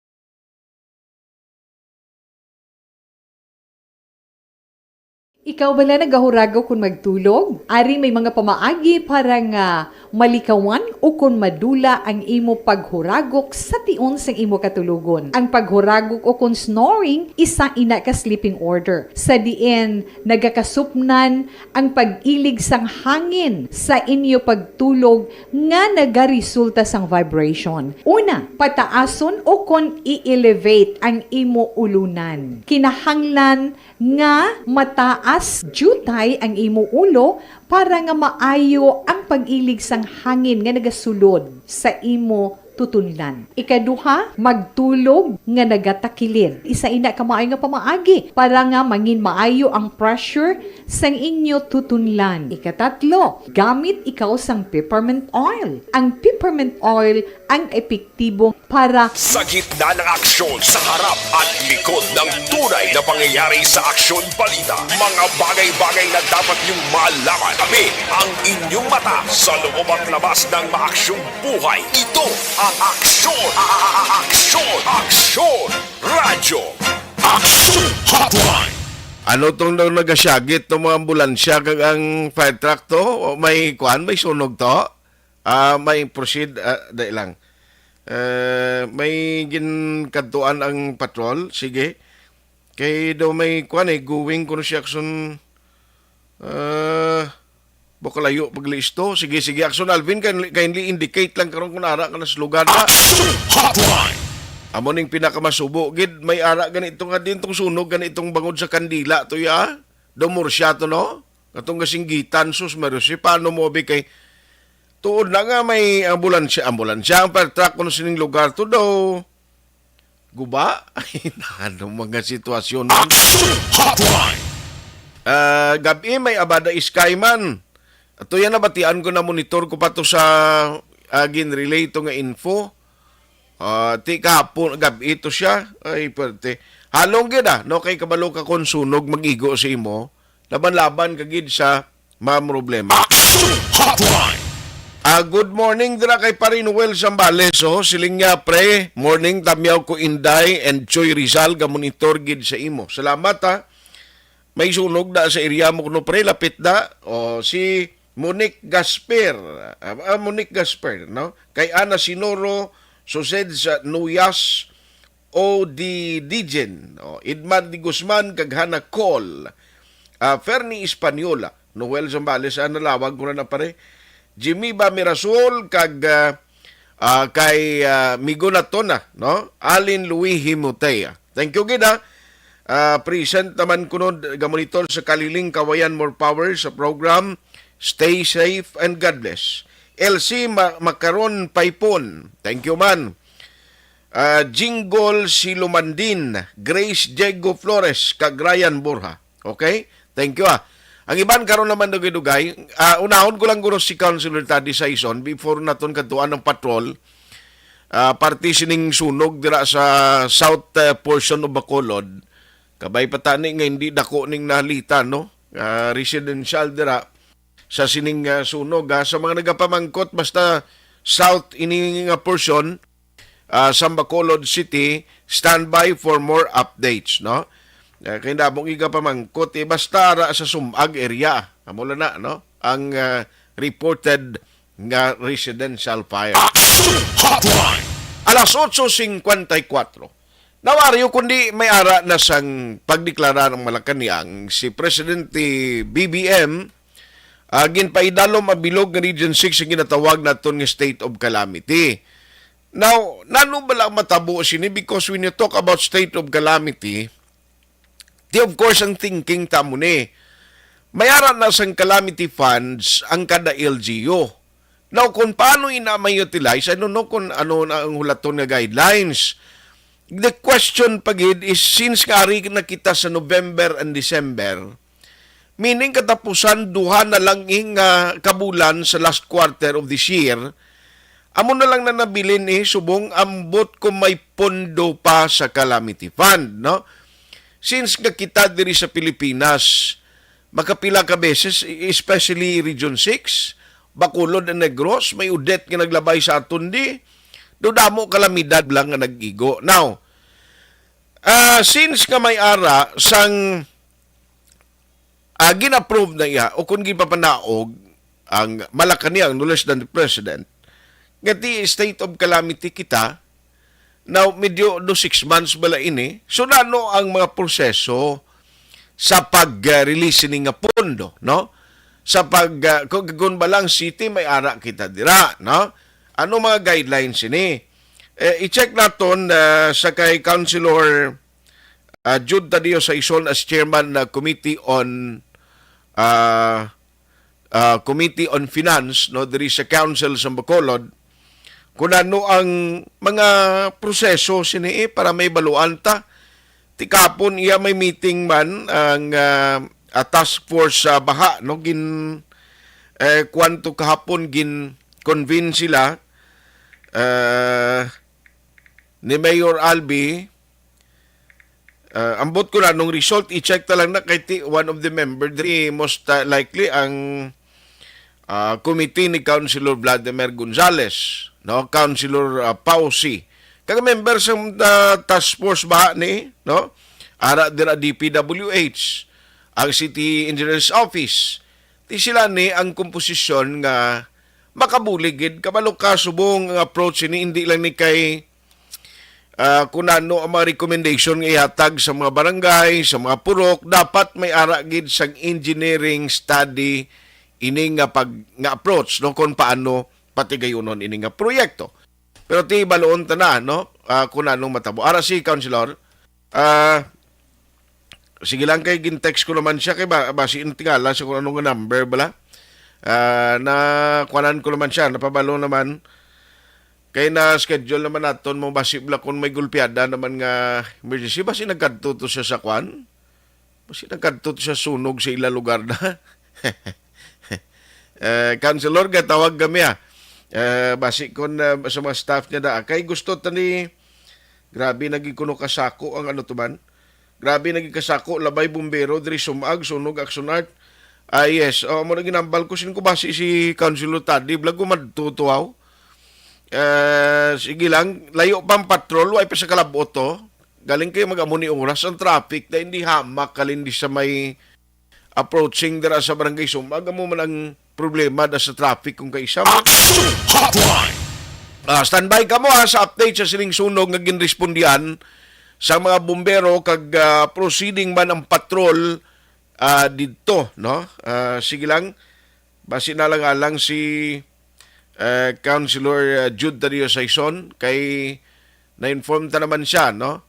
Ikaw bala nagahurago kung magtulog? Ari may mga pamaagi para nga malikawan o kung madula ang imo paghuragok sa tion sang imo katulugon. Ang paghuragok o kung snoring, isa ina ka sleeping order. Sa diin, nagakasupnan ang pag-ilig sang hangin sa inyo pagtulog nga nagaresulta sang vibration. Una, pataason o kung i-elevate ang imo ulunan. Kinahanglan nga mataas jutay ang imo ulo para nga maayo ang pag-ilig sang hangin nga nagasulod sa imo tutunlan. Ikaduha, magtulog nga nagatakilid. Isa ina ka maayo nga pamaagi para nga mangin maayo ang pressure sang inyo tutunlan. Ikatatlo, gamit ikaw sang peppermint oil. Ang peppermint oil ang epektibo para Sa gitna ng aksyon, sa harap at likod ng tunay na pangyayari sa Aksyon Balita, mga bagay-bagay na dapat niyong malaman. Kami ang inyong mata sa loob at labas ng maaksyong buhay. Ito ang Aksyon! Aksyon! Radyo! Aksyon Hotline! Ano tong nagasyagit tong mga ambulansya kag ang fire truck to? O may kuan, may sunog to? May proceed, dahil lang. May ginkantuan ang patrol, sige. Kay daw may kuan going ko siya action bukalayo paglisto. Sige, action Alvin, kindly indicate lang karon kung ara ka na sa lugar na. Hotline! Amo ning pinakamasubo gid may ara ganito nga din tong sunog ganitong bangod sa kandila to ya. Dumursiya to no. Katong gasinggitan sus meron si paano mo bi kay tuod na nga may ambulansya ang fire truck kuno sining lugar to daw. Guba? Ay, ano mga sitwasyon man. Hotline! Gabi may abada Skyman. Ato yan nabatian ko na monitor ko pa to sa ginrelay to nga info. Ti kahapon gabi ito siya. Ay, perte. Halong gid no kay kabalo ka kon sunog magigo sa imo. Laban-laban kagid sa problema. Hotline! Good morning dira kay Parinuel Zambales siling nga pre, morning tamyaw ko Inday and Choy Rizal ga monitor gid sa imo. Salamat ha. May sunog da sa area mo kuno pre lapit da. Si Monique Gasper. Monique Gasper no. Kay Ana Sinoro sused sa Nuyas o di Digen. Idman di Guzman kag Hana Col. Fernie Espanyola, Noel Zambales nalawag ko na pare. Jimmy ba Mirasol kag kay Migo Natona, no? Alin Louis Himutea. Thank you gid ha. Present naman kunod gamonitor sa Kaliling Kawayan More Power sa program. Stay safe and God bless. LC Makaron Paipon. Thank you man. Jingle Silumandin, Grace Diego Flores kag Ryan Borja. Okay? Thank you ha. Ang iban karon naman dugay-dugay, unahon ko lang guro si Councilor Taddy Saison before naton kadtuan ng patrol, partitioning sunog dira sa south portion of Bacolod. Kabay patani nga hindi dako ning nalita no. Residential dira sa sining sunog sa mga nagapamangkot basta south ini nga portion sa Bacolod City, standby for more updates no. Kaya nabong iga pamangkot basta ra sa sumag area. Amula na no ang reported nga residential fire. Hotline. Alas 8:54. Nawaryo kundi may ara na sang pagdeklara ng Malacañang si Presidente BBM ginpaidalom ang bilog nga Region 6 ang ginatawag naton nga state of calamity. Now, nano ba lang matabo sini because when you talk about state of calamity, of course ang thinking tamo ni may ara na sang calamity funds ang kada LGU. Now, kung paano ina-utilize, I don't know kung ano na ang hulaton nga guidelines. The question pagid is, since kari na kita sa November and December, meaning katapusan duha na lang kabulan sa last quarter of this year, amo na lang na nabilin subong ambot kung may pondo pa sa calamity fund, no? Since nga kita diri sa Pilipinas, makapila ka beses, especially Region 6, Bacolod and Negros, may udet nga naglabay sa aton di, dudamo kalamidad lang nga nag-igo. Now, since nga may ara sang gin-approve na iya o kung gipapanaog ang Malacañang no less than the President, ngati state of calamity kita, now medyo 6 months bala ini, so nano ang mga proseso sa pag-release ni nga pondo, no? Sa kung balang city may ara kita dira, no? Ano mga guidelines ini? I-check naton sa kay Councilor Jude Tadeo Saison as chairman na Committee on Finance, no, diri sa Council sa Bacolod, kung ano ang mga proseso sini para may baluan ta. Tikapon iya may meeting man ang task force sa baha, no, kwanto kahapon convince sila ni Mayor Albi. Ambot ko na nung result, i-check ta lang na kay one of the member diri, most likely ang committee ni Councilor Vladimir Gonzales, no, Councilor Pausi, kag member sa task force baha ni, no, ara dira DPWH, ang City Engineer's Office. Ti sila ni ang komposisyon nga makabuligid kabalo ka subong ang approach ni hindi lang ni kay kung ano ang mga recommendation nga ihatag sa mga barangay, sa mga purok, dapat may ara gid sang engineering study ini nga approach, no, kung paano patigayunon ini nga proyekto. Pero ti baloon ta na, no, kung anong matabo. Ara si Councilor, sige lang kay gintext ko naman siya kay basiin tingala sa kung anong number bala. Na kuanan ko naman siya, napabalo naman kay na schedule naman naton mo basibla kung may gulpiada naman nga emergency, basi nagkadto siya sa kwan, basi nagkadto siya sunog sa ila lugar na. Councilor, gatawag kami basi kon sa mga staff niya da kay gusto tani grabe nagikuno kasako ang ano tuman. Grabe naging kasako, labay bumbero, diri sumag, sunog, action art. Yes, mo na ginambal ko, sin ko basi si Councilor Tadi, vlog ko madtutuaw. Sige lang, layo pang patrol, ay pa sa kalaboto. Galing kayo mag-amuni oras ang traffic na hindi hamak, kalindi sa may approaching dira sa barangay sumag. Mo man ang problema da sa traffic kung kaisa mo. Hotline. Standby ka mo sa update sa siling sunog nga ginrespondihan sa mga bumbero kag proceeding man ang patrol dito, no? Sige lang, basi na lang si Councilor Jude Tadeo Saison kay na-inform ta naman siya, no?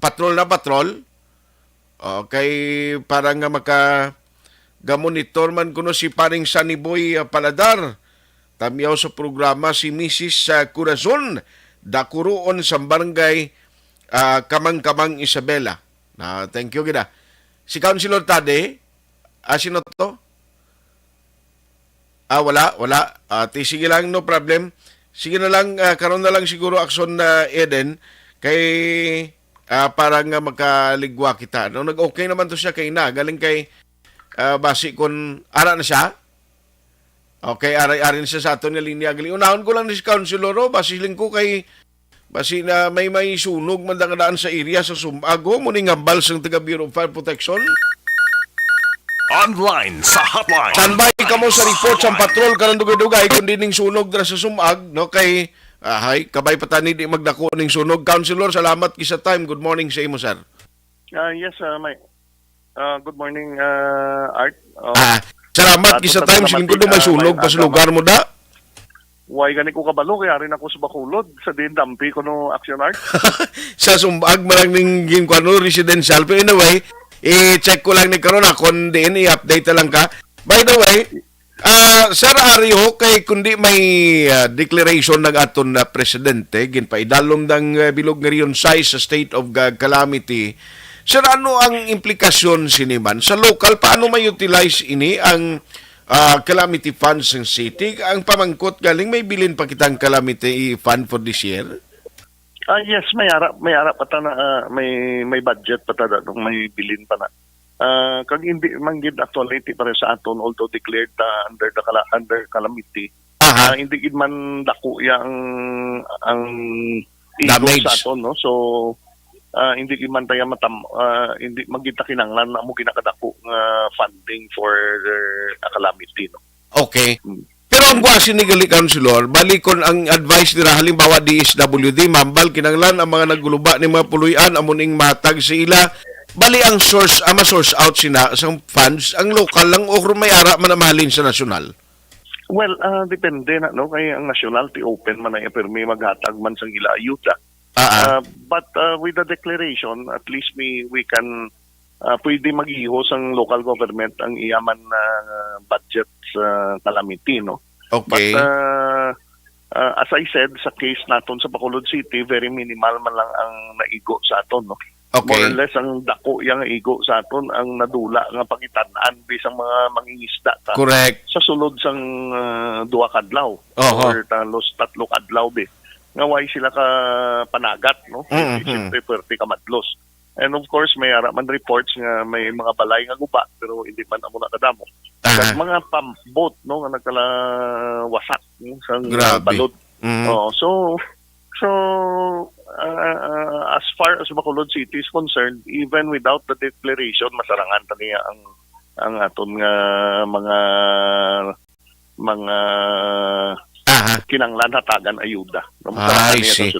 Patrol na patrol. Okay, para nga monitor man kuno si paring Sunny Boy Paladar. Tamiyaw sa programa si Mrs. Corazon Dakuroon sa barangay Kamang-Kamang Isabela. Thank you gina. Si Councilor Tade, sino to? Wala. Sige lang, no problem. Sige na lang, karon na lang siguro aksyon na Eden kay para nga makaligwa kita. No, nag-okay naman to siya kay na. Galing kay basi kon ara na siya. Okay, aray-aray na siya sa aton nga linya. Galing unahon ko lang ni si Councilor, basi lingko kay basi na may sunog man daan sa area sa Sumago, muning ngambal sang taga Bureau of Fire Protection. Online sa hotline. Standby ka mo sa report sa patrol karang dugay-dugay kundi ning sunog dira sa Sumag no kay hay kabay patani di magdako ning sunog. Councilor, salamat kisa time. Good morning sa imo, sir. Yes, good morning, Art. Salamat kisa time siling kuno may sunog pa sa lugar mo da. Way gani ko kabalo kaya rin ako sa Bacolod sa Dampi ko no Action Art. Sa Sumag marang ning ginkwano residential pero anyway, i-check ko lang ni karon akon din i-update lang ka. By the way, Sir Ario, kay kundi may declaration ng aton na presidente, ginpaidalom ng bilog nga riyon size sa state of calamity. Sir, ano ang implikasyon siniman? Sa local, paano may utilize ini ang calamity funds ng city? Ang pamangkot galing, may bilin pa kitang calamity fund for this year? Yes, may ara pa ta na may budget pa ta may bilin pa na. Kag hindi manggid actuality para sa aton although declared under calamity. Hindi gid man dako yang ang damage sa aton no. So hindi gid man tayo hindi manggid ta kinahanglan na mo ginakadako nga funding for a calamity no. Okay. Pero ang buwasi ni Gali Councilor, balikon ang advice nila halimbawa DSWD, mambal kinanglan ang mga nagguluba ni mga puluyan amuning matag sa ila. Bali ang source, source out sina sa funds, ang local lang o may ara man mahalin sa nasyonal? Well, depende na, no? Kaya ang nasyonal, open man na permi maghatag man sa ila ayuda. But with the declaration, at least we can pwede mag-ihos ang local government ang iyaman na budget sa calamity, no? Okay. But as I said, sa case naton sa Bacolod City, very minimal man lang ang naigo sa aton, no? Okay. More or less ang dako yang igo sa aton ang nadula nga pakitan-an bisang mga mangingisda ta. Correct. Sa sulod sang duha kadlaw or tatlo kadlaw be. Nga way sila ka panagat no. Siyempre perti ka madlos. And of course may ara man reports nga may mga balay nga guba pero hindi man amo nakadamo. Kag mga pambot no nga nagkala wasak no, sang balod. So as far as Bacolod City is concerned, even without the declaration, masarangan ta niya ang aton nga mga kinanglan hatagan ayuda. I see.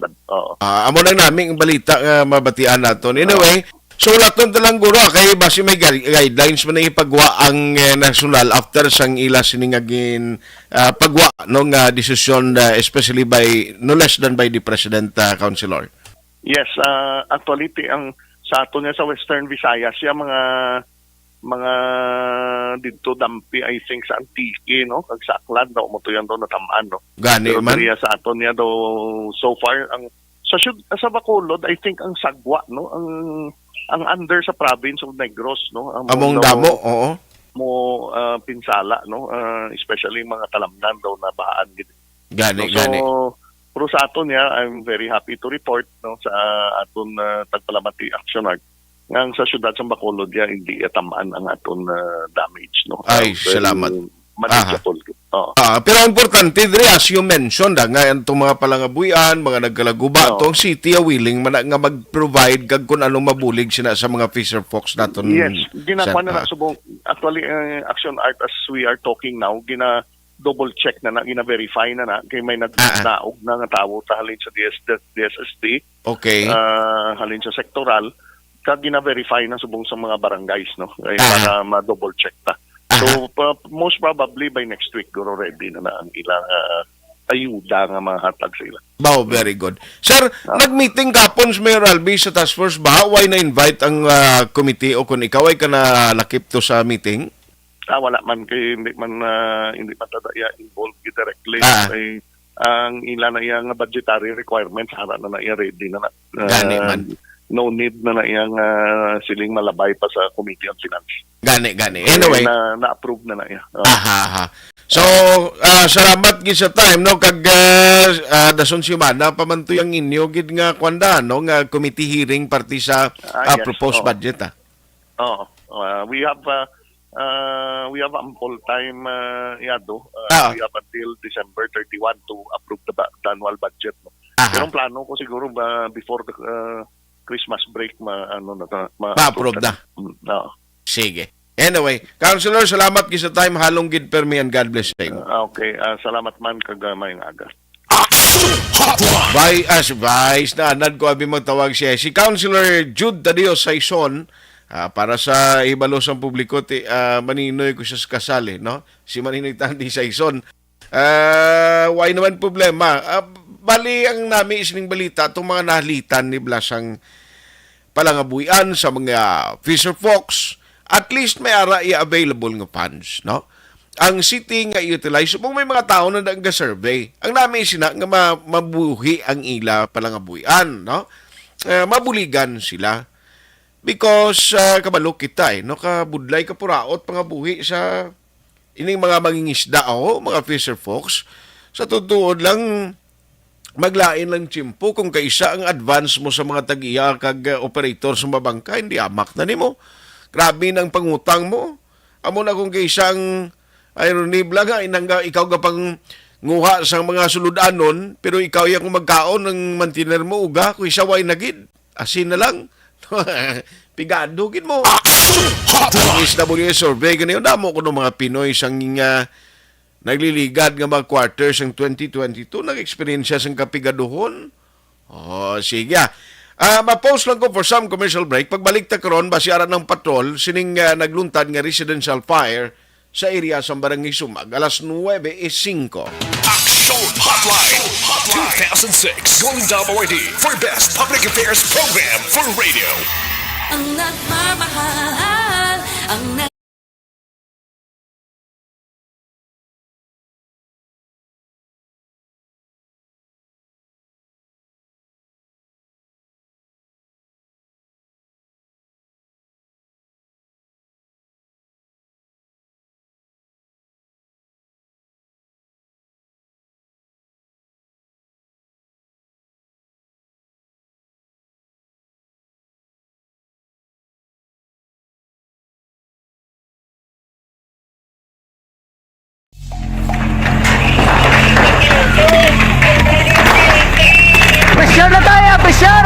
Amo lang namin ang balita nga mabatian naton. Anyway, so laton talang guro kay base may guidelines man ipagwa ang national after sang ila siningagin pagwa no nga desisyon especially by no less than by the president, councilor. Yes, actually ang sa aton nga sa Western Visayas siya mga dito Dampi I think sa Antique no kag sa Aklan daw mo tuyan daw natamaan no. Gani man. Pero sa aton niya daw so far ang sa Bacolod I think ang sagwa no ang under sa province of Negros no among damo oo mo pinsala no especially mga talamnan daw na baan gid gani. Pero sa aton niya I'm very happy to report no sa aton Tagpalamati Action Art ngang sa syudad sa Bacolod ya hindi tamaan ang aton damage no. Ay salamat. Manageable. Pero ang importante diri as you mentioned nga itong mga palangabuyan, mga nagkalaguba tong city willing man nga mag-provide kag kun anong mabulig sina sa mga fisher folks naton. Yes, ginakwa na subong actually Action Art as we are talking now gina double check na gina-verify na kay may nagnaog na nga tawo sa halin sa DSSD. Okay. Halin sa sectoral kag gina-verify na subong sa mga barangays no para ma-double check ta. So most probably by next week guro ready na ang ilang ayuda nga mahatag sa ila. Wow, very good. Sir, nag-meeting kapon sa Mayor Albi sa task force ba? Why na-invite ang committee o kung ikaw ay ka na lakip to sa meeting? Wala man kay hindi man tadaya involved directly. Ang ilan na iyang budgetary requirements ara na iya ready na Gani man. No need na iyang siling malabay pa sa Committee on Finance. Gani. Anyway, na-approve na iya. So, salamat gid sa time no kag dason semana pamantoy ang inyo gid nga kwanda no nga committee hearing party sa proposed budget. We have ample time yado. We have until December 31 to approve the annual budget. No? Pero ang plano ko siguro before the Christmas break ma-approve na. Sige. Anyway, Councilor, salamat sa time halong gid permi and God bless you. Okay, salamat man kagamay ng aga. Vice na anad ko abi magtawag siya. Si Councilor Jude Tadeo Saison, para sa ibalo sa publiko, maninoy ko siya sa kasali, no? Si Maninoy Tanti Saison. Why naman problema? Bali ang nami isining balita, itong mga nahalitan ni Blasang palangabuyan sa mga Fisher Folks, at least may ara i-available nga funds, no? Ang city nga i-utilize, kung may mga tao na nag-survey, ang namin sina nga mabuhi ang ila palangabuyan, no? Mabuligan sila. Because kabalo kita, no? Kabudlay kapuraot pangabuhi sa ining mga mangingisda o mga Fisher Folks. Sa tutuod lang, maglain lang tiyempo kung kaisa ang advance mo sa mga tag-iya kag operator sa mabangka, hindi amak na nimo. Grabe ng pangutang mo. Amo na kung kaisang irony blaga, inangga ikaw kapang nguha sa mga suludanon, pero ikaw yung magkaon ng mantiner mo, uga, kung isa way nagid. Asin na lang. Pigadugin mo. SWS survey, ganyan damo ko ng mga Pinoy sang nagliligad nga mga quarters ng 2022, nag-experience sang kapigaduhon. Sige. Ma-post lang ko for some commercial break. Pagbalik ta karon basiaran ng patrol sining nagluntad nga residential fire sa area sa Barangay Sumag alas 9:05. Action Hotline 2006 Golden Dome Awardee for Best Public Affairs Program for Radio. Ang nagmamahal, Pressure na tayo! Pressure!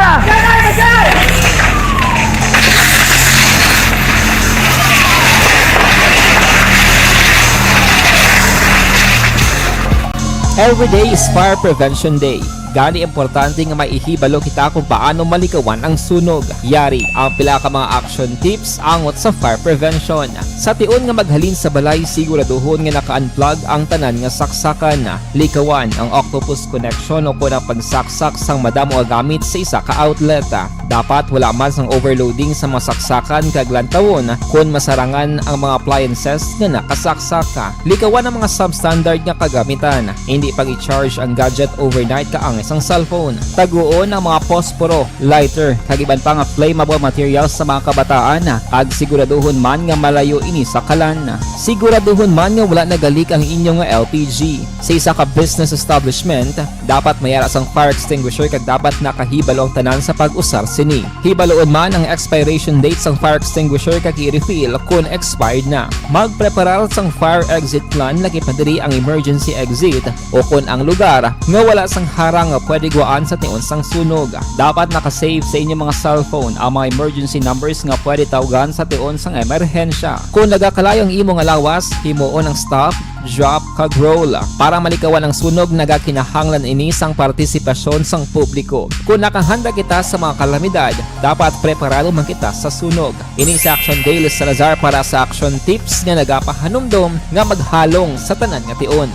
Every day is Fire Prevention Day. Gani importante nga maihibalo kita kung paano malikawan ang sunog. Yari ang pila ka mga action tips angot sa fire prevention. Sa tion nga maghalin sa balay, siguraduhon nga naka-unplug ang tanan nga saksakan. Likawan ang octopus connection o kung ang pagsaksak sang madamo gamit sa isa ka outlet. Dapat wala man sang overloading sa mga saksakan kag lantawon kung masarangan ang mga appliances nga nakasaksaka. Likawan ang mga substandard nga kagamitan. Hindi pag i-charge ang gadget overnight kaang isang cellphone. Taguon ang mga posporo, lighter, kag iban pa nga flammable materials sa mga kabataan. Ag siguraduhon man nga malayo ini sa kalan. Siguraduhon man nga wala nagalik ang inyong LPG. Sa isa ka business establishment, dapat mayara sang fire extinguisher kag dapat nakahibalo ang tanan sa pag-usar sini. Hibaloon man ang expiration date sang fire extinguisher kag i-refill kung expired na. Magpreparar sang fire exit plan lagi pa diri ang emergency exit o kung ang lugar nga wala sang harang nga pwede guaan sa tion sang sunog. Dapat nakasave sa inyong mga cellphone ang mga emergency numbers nga pwede tawagan sa tion sang emerhensya. Kung nagakalayo ang imong alawas, himuon ang stop, drop, kag roll. Para malikawan ang sunog, nagakinahanglan ini sang partisipasyon sang publiko. Kung nakahanda kita sa mga kalamidad, dapat preparado man kita sa sunog. Ini sa Action Daily Salazar para sa action tips nga nagapahanumdom nga maghalong sa tanan nga tion.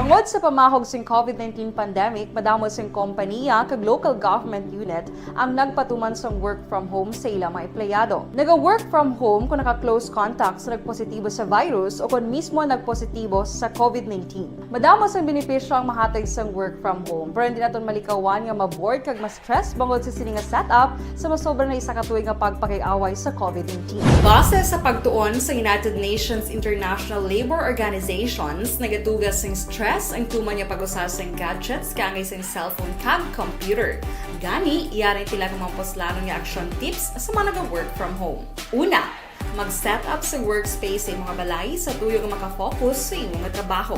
Tungod sa pamahog sing COVID-19 pandemic, madamo sing kompanya kag local government unit ang nagpatuman sang work from home sa ilang mga empleyado. Naga-work from home kung naka-close contact sa nagpositibo sa virus o kung mismo nagpositibo sa COVID-19. Madamo sang benepisyo ang mahatag sang work from home, pero hindi naton malikawan nga ma-bored kag ma-stress bangod sa sini nga setup sa masobra na isa ka tuig nga pagpakiaway sa COVID-19. Base sa pagtuon sa United Nations International Labour Organizations, nagatugas sing stress ang tuman niya pag-usar sa gadgets kangay sa cellphone kag computer. Gani, iyaring tila ng mga poslanon nga action tips sa mga nag-work from home. Una, mag-set up sa workspace sa mga balay sa tuyo nga makafocus sa imong trabaho.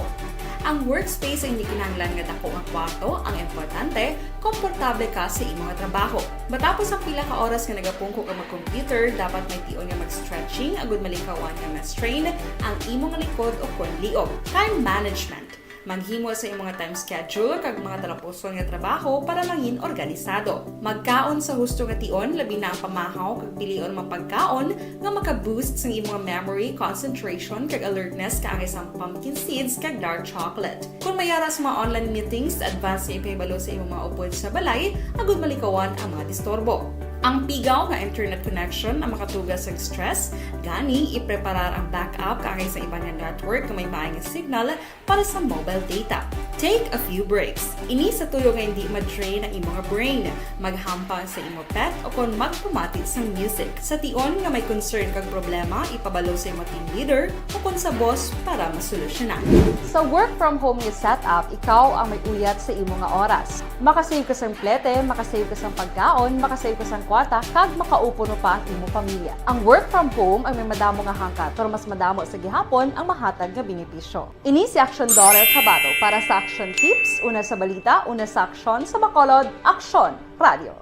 Ang workspace ay hindi kinahanglan nga dako ang kwarto, ang importante, komportable ka sa imong nga trabaho. Matapos ang pila ka oras nga nagapungko ka mag-computer, dapat may tion nga mag-stretching agud malikawan nga ma-strain ang imong likod o kon liog. Time management. Maghimo sa imong time schedule kag mga talapuson nga trabaho para mangin organisado. Magkaon sa husto nga tion, labi na ang pamahaw kag pilion mapagkaon nga maka-boost sa imong memory, concentration kag alertness kaangay sa pumpkin seeds kag dark chocolate. Kung mayaras mga online meetings, advance nga ipahibalo sa imong mga upod sa balay, agud malikawan ang mga disturbo. Ang pigaw nga internet connection ang makatugas sa stress, gani ipreparar ang backup kaangay sa ibang network nga may maayong signal para sa mobile data. Take a few breaks. Ini sa tuyo nga hindi ma-drain ang imong brain. Maghampang sa imong pet o kon magpumatit sa music. Sa tion nga may concern kag problema, ipabalo sa imong team leader o kon sa boss para masolusyonan. Sa work from home nga setup, ikaw ang may uyat sa imong nga oras. Makasave ka sa plete, makasave ka sa pagkaon, makasave ka sa kwarta, kag makaupo no pa ang imong pamilya. Ang work from home ay may madamo nga hangkat, pero mas madamo sa gihapon ang mahatag nga benepisyo. Ini si Action Daughter Cabato para sa Action Tips, una sa balita, una sa aksyon, sa Bacolod, Action Radio.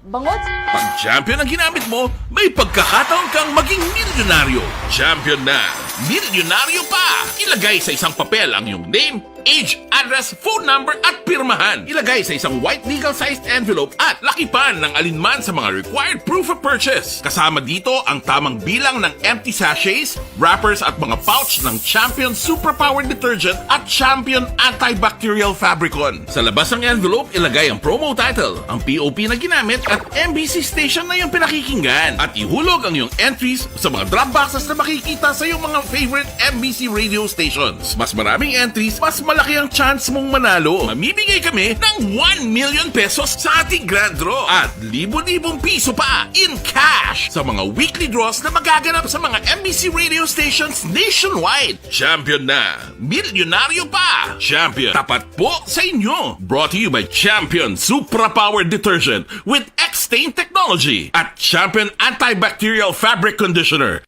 Bangod! Pag champion ang ginamit mo, may pagkakataon kang maging milyonaryo. Champion na! Milyonaryo pa! Ilagay sa isang papel ang iyong name, age, address, phone number at pirmahan. Ilagay sa isang white legal-sized envelope at lakipan ng alinman sa mga required proof of purchase. Kasama dito ang tamang bilang ng empty sachets, wrappers at mga pouch ng Champion Superpower Detergent at Champion Antibacterial Fabricon. Sa labas ng envelope, ilagay ang promo title, ang POP na ginamit at MBC station na yung pinakikinggan. At ihulog ang iyong entries sa mga drop boxes na makikita sa iyong mga favorite MBC radio stations. Mas maraming entries, mas malaki ang chance mong manalo. Mamimigay kami ng 1 million pesos sa ating grand draw at libo-libong piso pa in cash sa mga weekly draws na magaganap sa mga MBC radio stations nationwide. Champion na! Milyonaryo pa! Champion, tapat po sa inyo! Brought to you by Champion Superpower Detergent with X-Stain Technology at Champion Antibacterial Fabric Conditioner.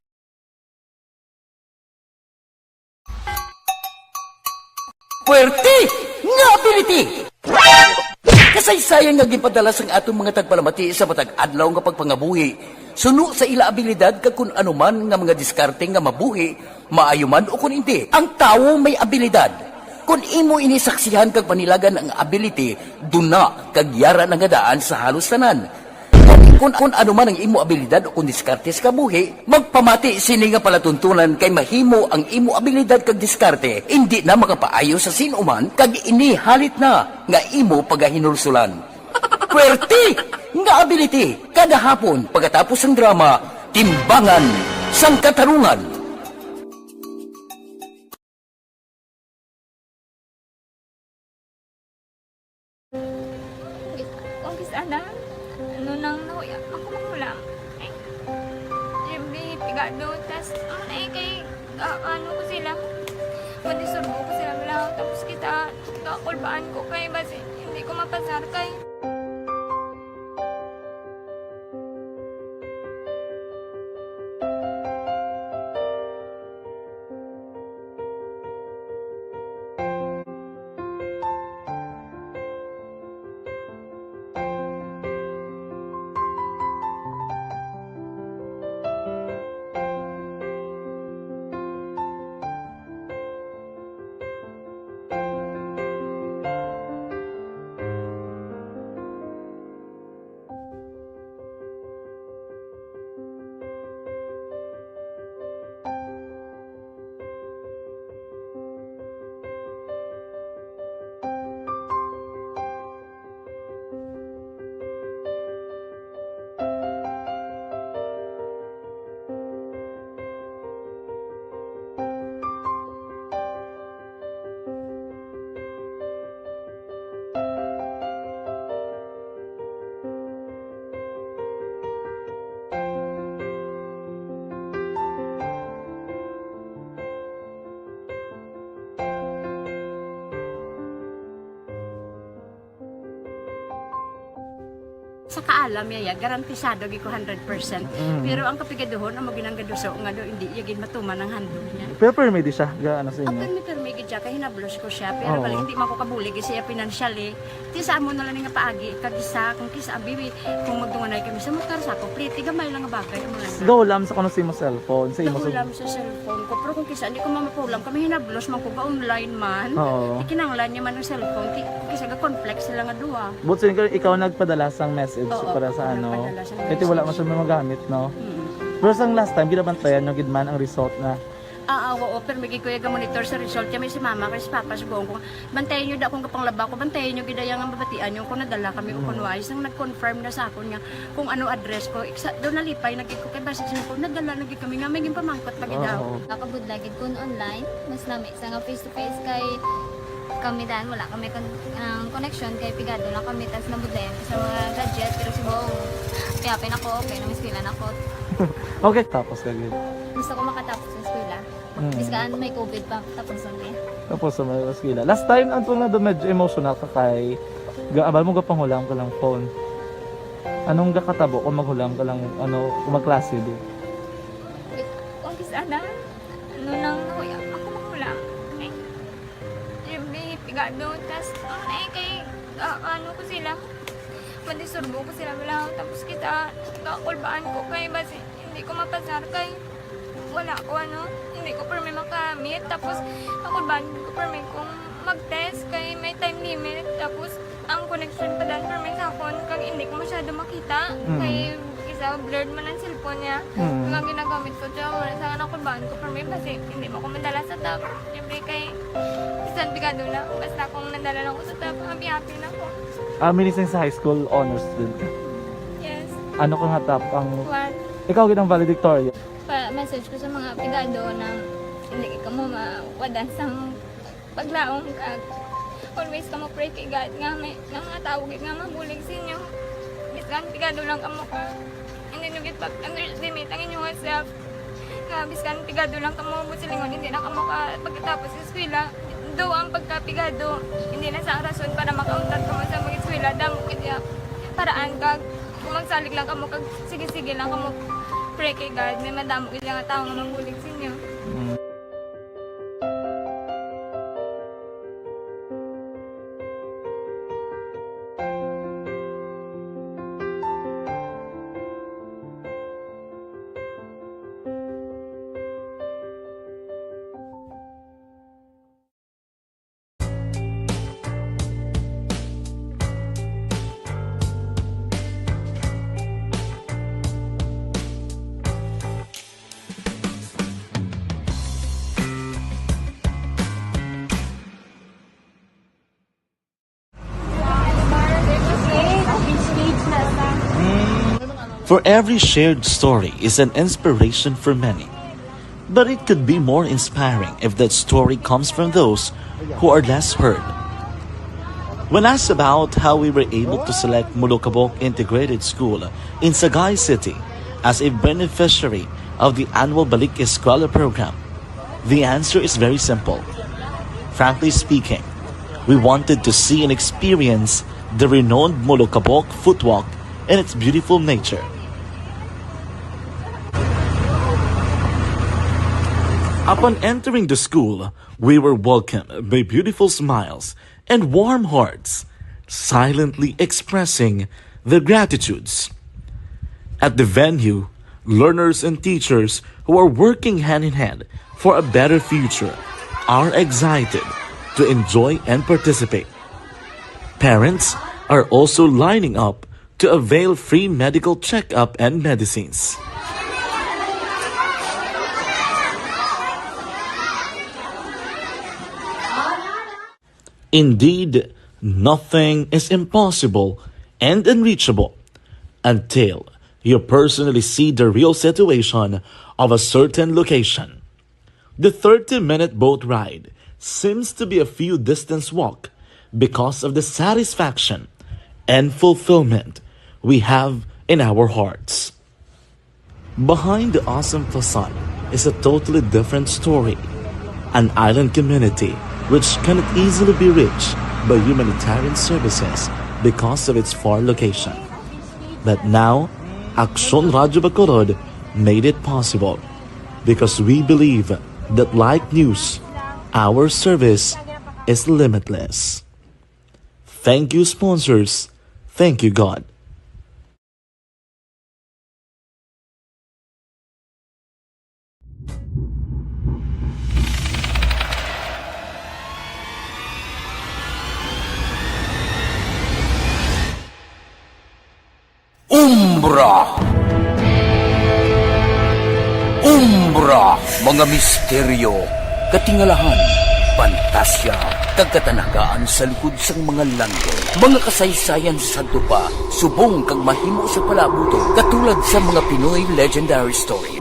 Puwerte nga ability! Kasaysayan nga gipadala sang atong mga tagpalamati sa matag adlaw nga pagpangabuhi. Suno sa ila abilidad kag kun anuman nga mga diskarte nga mabuhi, maayo man o kun hindi. Ang tawo may abilidad. Kung imo inisaksihan kag panilagan ang ability, duna kag yara nga daan sa halos tanan. Kung ano man ang imo abilidad o kung diskarte sa kabuhi, magpamati sini nga palatuntunan kay mahimo ang imo abilidad kag diskarte, hindi na makapaayo sa sinuman kag ini halit na nga imo pagahinulsulan. Puwerte nga ability kada hapon pagkatapos ng drama, Timbangan sang Katarungan. Ana, ano nang nahuya ako makulang. Ay, siyempre, pigado, tas, kay, ano ko sila, madisurbo ko sila lang, tapos kita, kakulbaan ko kay, basi, hindi ko mapasar kay. sa kaalam yaya garantisado gi ko 100%. Pero ang kapigaduhon ang maginanggaduso nga do hindi yagin matuman ang handog niya. Pero permit sa ano sa inyo? Ang permi gid siya kay hinablos ko siya pero bali hindi man ko kabulig siya financially. Ti sa mo na lang nga paagi kagisa kung kisa bibi kung magdunganay kami sa motor sa ko pretty gamay lang nga bagay mo lang. Gawlam sa kuno sa imo cellphone, sa imo Gawlam sa cellphone ko pero kung kisa hindi ko mamapulam kami hinablos man ko ba online man. Ikinanglan niya man ang cellphone kisa ga complex sila nga duha. But so, ikaw nagpadala sang message para sa ano. Kasi wala man siya magamit, no? Pero sang last time, ginabantayan nyo gidman ang result na. Oo, pero may kuya ga monitor sa result kami si mama kasi papa sa buong ko. Bantayan nyo da akong kapanglaba ko, bantayan nyo gidayang ang babatian nyo kung nadala kami o kunwais. Nang nag-confirm na sa ako niya kung ano address ko. Doon nalipay, nagkik ko kay basit siya ko, nadala nagkik kami nga, may pamangkot pag daw. Nakabudlagid ko online, mas nami sa nga face-to-face kay kami dahil wala kami connection kay pigado lang kami tas nabudlayan sa mga gadget pero si Bong piyapin ako okay na miskilan ako. Okay, tapos kagid. Gusto ko makatapos sa eskwela. Biskaan may COVID pa tapos lang Tapos sa may eskwela. Last time antong na medyo emotional ka kay abal mo gapanghulam ka lang phone. Anong gakatabo kung maghulam ka lang ano kung magklase di? Kung kisana ano nang ako maghulam. Pigado, tas kay ano ko sila madisurbo ko sila wala tapos kita kakulbaan ko kay basi hindi ko mapasar kay wala ko ano hindi ko permi makamit tapos kakulbaan ko permi kung mag-test kay may time limit tapos ang connection pa dan permi sa phone kag hindi ko masyado makita kay isa blurred man ang cellphone niya kung ginagamit ko siya sa kakulbaan ko permi basi hindi mo ko madala sa tab siyempre kay isang bigado lang. Basta kung nadala lang ko sa top, happy na ako. Minising sa high school honors student ka? Yes. Ano ka nga top ang... One. Ikaw ginang valedictorian? Message ko sa mga pigado na hindi ka mo mawadan sa paglaong kag always ka mo pray kay God nga may mga tawag nga mabulig sa inyo. Biskan pigado lang ka mo ka. Hindi nyo get underestimate ang inyong self. Nga biskan pigado lang ka mo busilingon hindi na ka mo ka pagkatapos sa eskwela. Do ang pagkapigado, hindi na sa rason para makauntat ka mo sa mga eskwela, damo kaya paraan kag kung magsalig lang ka mo, kag sige-sige lang ka mo pray kay God, may madamo kaya nga tao nga mabulig sa inyo. For every shared story is an inspiration for many. But it could be more inspiring if that story comes from those who are less heard. When asked about how we were able to select Mulukabok Integrated School in Sagay City as a beneficiary of the annual Balik Eskwela program, the answer is very simple. Frankly speaking, we wanted to see and experience the renowned Mulukabok footwalk in its beautiful nature. Upon entering the school, we were welcomed by beautiful smiles and warm hearts, silently expressing their gratitudes. At the venue, learners and teachers who are working hand in hand for a better future are excited to enjoy and participate. Parents are also lining up to avail free medical checkup and medicines. Indeed, nothing is impossible and unreachable until you personally see the real situation of a certain location. The 30-minute boat ride seems to be a few distance walk because of the satisfaction and fulfillment we have in our hearts. Behind the awesome facade is a totally different story. An island community which cannot easily be reached by humanitarian services because of its far location. But now, Aksyon Radyo Bacolod made it possible because we believe that like news, our service is limitless. Thank you, sponsors. Thank you, God. Umbra! Umbra! Mga misteryo, katingalahan, pantasya, kagkatanagaan sa likod sang mga langit. Mga kasaysayan sa dupa, subong kag mahimo sa palabuto, katulad sa mga Pinoy legendary story.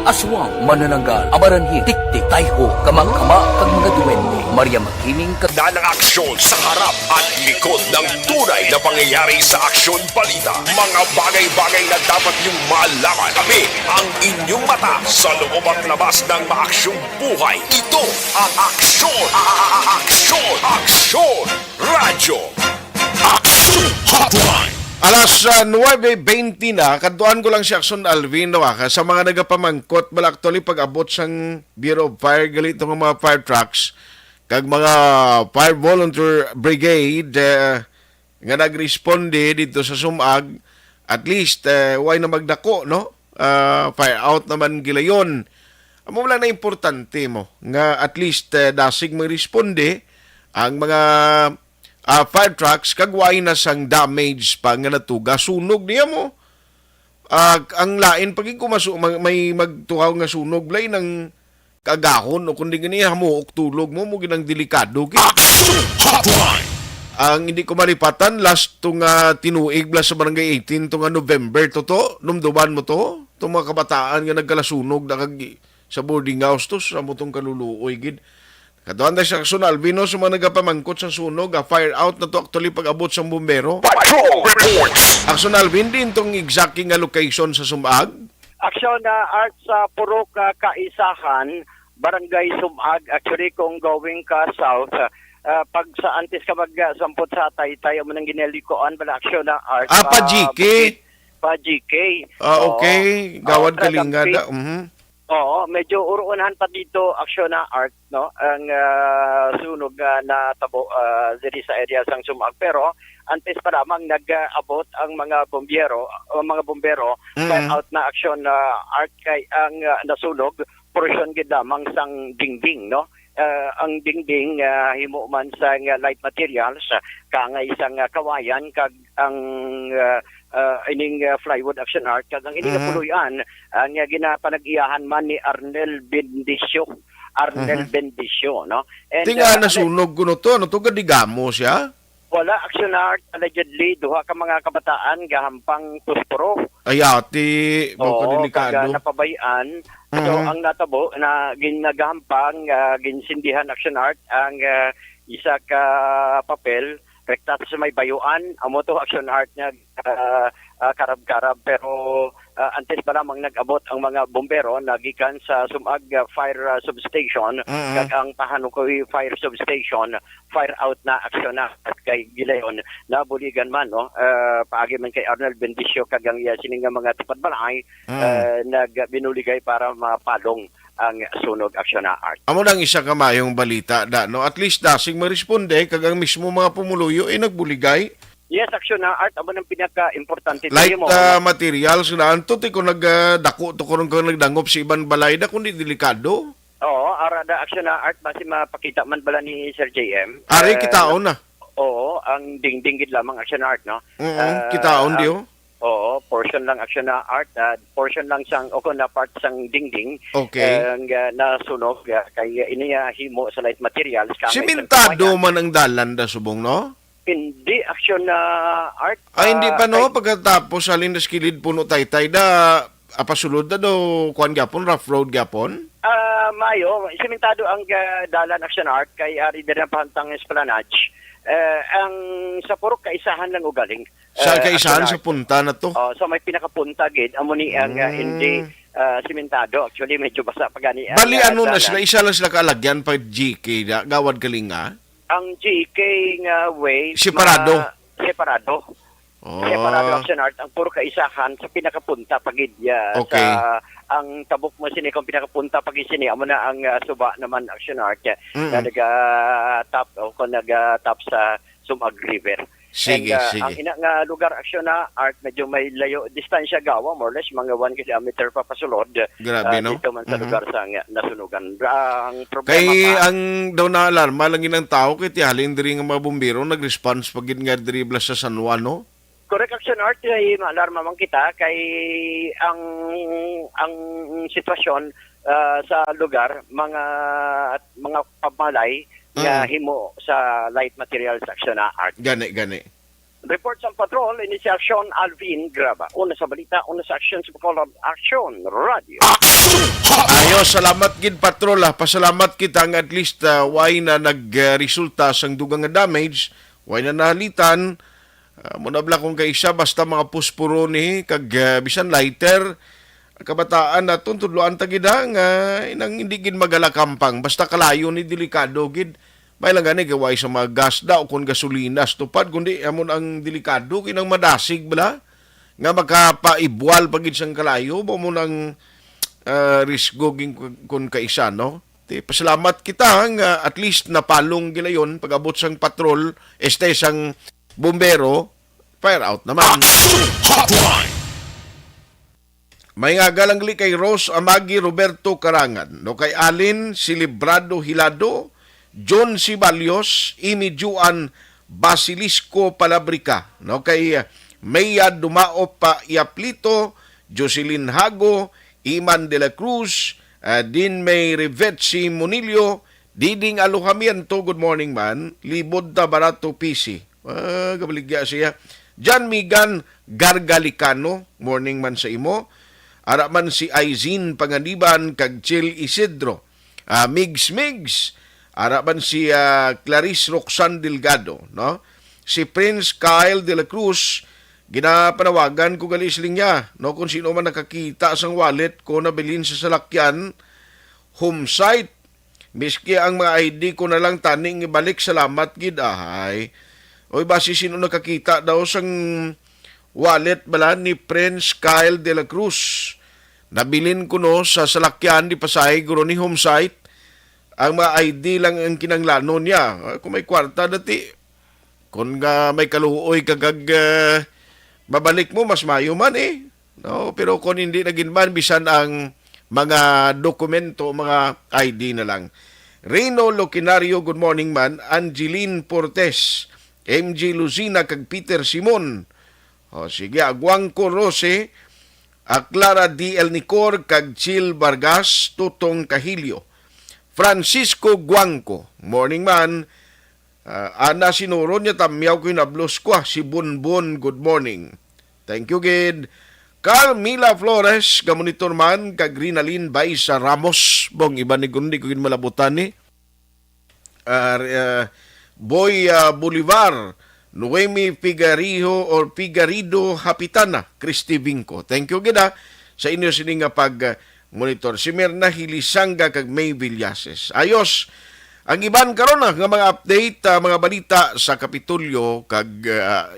Aswang, manananggal, amaranhin, tiktik, tayho, kamang-kama, kag mga duwende, Maria Makining, kag Dalang aksyon sa harap at likod ng tunay na pangyayari sa Aksyon Balita. Mga bagay-bagay na dapat niyong malaman. Kami ang inyong mata sa loob at labas ng maaksyong buhay. Ito ang Aksyon! Aksyon! Radyo! Aksyon Hotline! Alas 9:20 na, kaduan ko lang si Akson Alvin sa mga nagapamangkot bala actually pag-abot sang Bureau of Fire galit ng mga fire trucks kag mga fire volunteer brigade nga nagresponde dito sa Sumag, at least why na magdako, no? Fire out naman gilayon. Amo lang na importante mo nga at least dasig mo responde ang mga fire trucks kagway na sang damage pa nga natuga sunog niya mo. Ang lain pag may magtuhaw nga sunog lay ng kagahon o kundi ganiya hamuok tulog mo ginang delikado ang hindi ko maripatan last tong tinuig blas sa barangay 18 tong November to numduman mo to tong mga kabataan nga nagkalasunog na sa boarding house to sa mutong kaluluoy gid. Kaduan na siya Akson Alvino sa mga nagapamangkot sa sunog, fire out na to actually pag-abot sa bumbero. Patrol reports! Akson Alvin din itong exacting location sa Sumag. Aksyon na art sa Purok Kaisahan, Barangay Sumag, actually kung going ka south, pag sa antes ka mag-sampot sa Taytay, mo nang ginelikoan, bala aksyon na art. Pa GK? Pa GK. Okay, gawad kalingada. Oo, medyo uruunahan pa dito aksyon na art, no? Ang sunog na tabo diri sa area sang Sumag, pero antes pa lamang nag-abot ang mga bombero, fire out na aksyon na art kay ang nasunog portion gid lamang sang dingding, no? Ang dingding himo man sang light materials kangay isang kawayan kag ang ining plywood action art kag ang ining puluyan ang ginapanag-iyahan man ni Arnel Bendicio, no? And tinga nasunog kuno to, ano to gadigamo siya? Wala action art allegedly duha ka mga kabataan gahampang tusporo. Ayati, mo delikado. Napabayan. So ang natabo na ginagahampang ginsindihan action art ang isa ka papel rekta sa may bayuan amo to action art niya karab-karab, pero antes pa lamang nag-abot ang mga bombero nagikan sa Sumag Fire Substation kag ang Pahanukoy Fire Substation fire out na aksyon na at kay gilayon nabuligan man, no? Paagi man kay Arnel Bendicio kag ang sining mga tupad balay nagbinuligay para mapalong ang sunog aksyon na art. Amo nang isa ka mayong balita da, no? At least dasig maresponde kag ang mismo mga pumuluyo ay nagbuligay. Yes, aksyon na art amo nang pinaka-importante light mo. Materials na anto ti ko nagdako to ko nagdangop si iban balay da kundi delikado. Oo, arada aksyon na art basi mapakita man bala ni Sir JM. Ari kitaon na. Oo, ang dingding gid lamang aksyon na art, no? Kitaon dio. Oo, portion lang aksyon na art, portion lang sang na part sang dingding. Okay. Ang nasunog kay iniya himo sa light materials. Simentado man ang dalan da subong, no? Hindi aksyon na art. Hindi pa, no? Pagkatapos halin na skilid puno Taytay da apasulod da do kuan gyapon, rough road gyapon. Mayo, simentado ang dalan aksyon art kay ari dira pantang esplanade. Ang sa Purok Kaisahan lang ugaling. Sa Kaisahan sa punta na to? So may pinakapunta gid amo ni ang hindi simentado. Actually medyo basa pa gani. Bali ano na sila, isa lang sila kaalagyan pa GK da, gawad kalinga. Ang GK nga way separado. separado. Separado action art ang puro kaisahan sa pinakapunta pagid Okay. sa ang tabok mo sini kung pinakapunta pagid sini amo na ang suba naman action art na naga-top o kung naga-top sa Sumag River. Sige, And, sige. ang ina nga lugar action na art medyo may layo distansya gawa more or less mga 1 kilometer pa pasulod. Grabe, no? Dito man sa lugar sa nasunugan. Ang problema Kay pa ang daw na alarma lang ng tao kay tihalin diri nga mga bumbero nag-response pagid nga diri sa San Juan, no? correct action art ay maalarma man kita kay ang sitwasyon sa lugar mga pamalay nga himo sa light materials action na art. Gani. Report sa patrol, inisyasyon Alvin Graba. Una sa balita, una sa action sa Bacolod Action Radio. Ayo, salamat gid patrol. Pasalamat kita nga at least why na nagresulta sang dugang nga damage, why na nahalitan. Muna bala kung kaisa basta mga puspuro ni kag bisan lighter kabataan naton tudloan ta gid nga inang hindi gid magalakampang basta kalayo ni delikado gid. May lang gani gaway sa mga gas da o kung gasolina tupad kundi amon ang delikado kinang madasig bala nga makapaibwal pagid sang kalayo mo mo nang risgo kung kaisa, no? Pasalamat kita nga at least napalong gilayon pag-abot sang patrol sang bumbero, fire out naman. May nga galangli kay Rose Amagi Roberto Karangan, no kay Alin Silibrado Hilado, John Sibalios, Imi Juan Basilisco Palabrica, no kay Maya Dumao Pa Iaplito, Jocelyn Hago, Iman de la Cruz, Din May Rivetsi Monilio, Diding Alojamiento, good morning man, Libod ta Barato PC. Kabaligya siya. Jan Migan Gargalicano, morning man sa imo. Ara man si Aizin Panganiban kag Chil Isidro. Migs. Ara man si Clarice Roxanne Delgado, no? Si Prince Kyle de la Cruz, ginapanawagan ko galisling niya, no? Kung sino man nakakita sang wallet ko nabilin sa salakyan, home site. Miski ang mga ID ko na lang taning ibalik, salamat gid ahay. Oy, basi sino nakakita daw sang wallet bala ni Prince Kyle de la Cruz. Nabilin ko no sa salakyan di Pasay, guro ni home site. Ang mga ID lang ang kinanglano niya. Kung may kwarta dati, kung may kaluoy kagag babalik mo, mas mayo man eh. No? Pero kung hindi naging man, bisan ang mga dokumento, mga ID na lang. Reno Loquinario, good morning man. Angeline Portes, MJ Luzina kag Peter Simon. O sige, Aguangco Rose, Clara D. El Nicor kag Chil Vargas, Tutong Kahilyo. Francisco Guangco, morning man. Ana sinuro niya tamyaw ko inablos ko si Bunbun, good morning. Thank you, Gid. Carmila Flores, gamonitor man kag Rinalyn Baisa Ramos, bong iba ni kundi ko malabutan ni. Boy Bolivar, Noemi Figarido Hapitana, Christy Vinco. Thank you gida sa inyo sini nga pag monitor. Si Mirna Hilisanga kag May Villases. Ayos. Ang iban karon nga mga update, mga balita sa Kapitolyo kag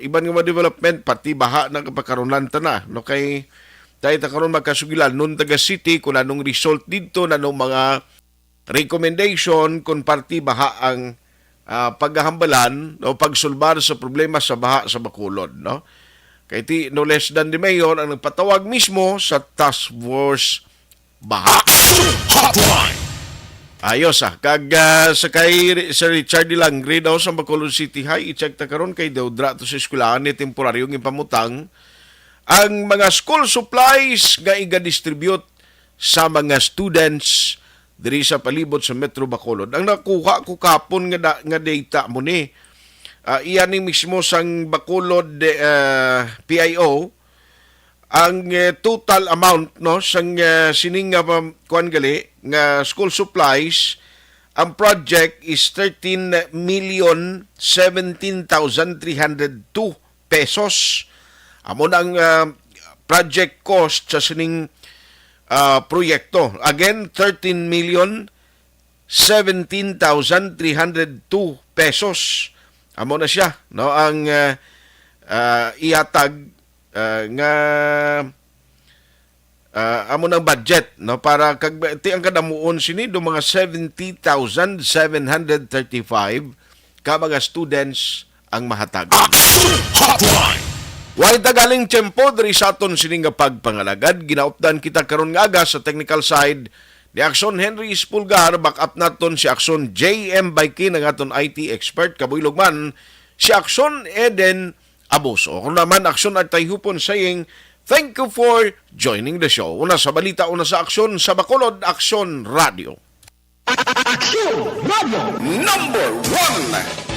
iban nga mga development pati baha na kapakaronan ta na. No kay tayo karon magkasugilan nun taga city kung anong result dito nanong mga recommendation kung parti baha ang paghahambalan o pagsulbar sa problema sa baha sa Bacolod, no? Kay ti no less than the mayor ang nagpatawag mismo sa task force baha. Ayos kag sa kay Sir Richard Dilangre daw sa Bacolod City High, i-check ta karon kay Deodra to sa eskwelahan ni temporaryong ipamutang ang mga school supplies nga iga-distribute sa mga students diri sa palibot sa Metro Bacolod. Ang nakuha ko kapon nga data mo ni iyan ni mismo sang Bacolod PIO ang total amount no sang sining nga kuan gali nga school supplies, ang project is 13,017,302 pesos. Amo ang project cost sa sining proyekto. Again, 13,017,302 pesos. Amo na siya, no? Ang ihatag nga amo ng budget no para kag ti ang kadamuon sini do mga 70,735 ka mga students ang mahatag. Way tagaling tiyempo diri sa aton sini nga pagpangalagad, ginaupdan kita karon nga aga sa technical side ni Action Henry Spulgar, back up naton si Action JM Baikin ang aton IT expert, kabuyog man si Action Eden Abuso. Kung naman Action at Tayhupon saying, thank you for joining the show. Una sa balita, una sa Aksyon, sa Bacolod, Action Radio. Action Radio #1.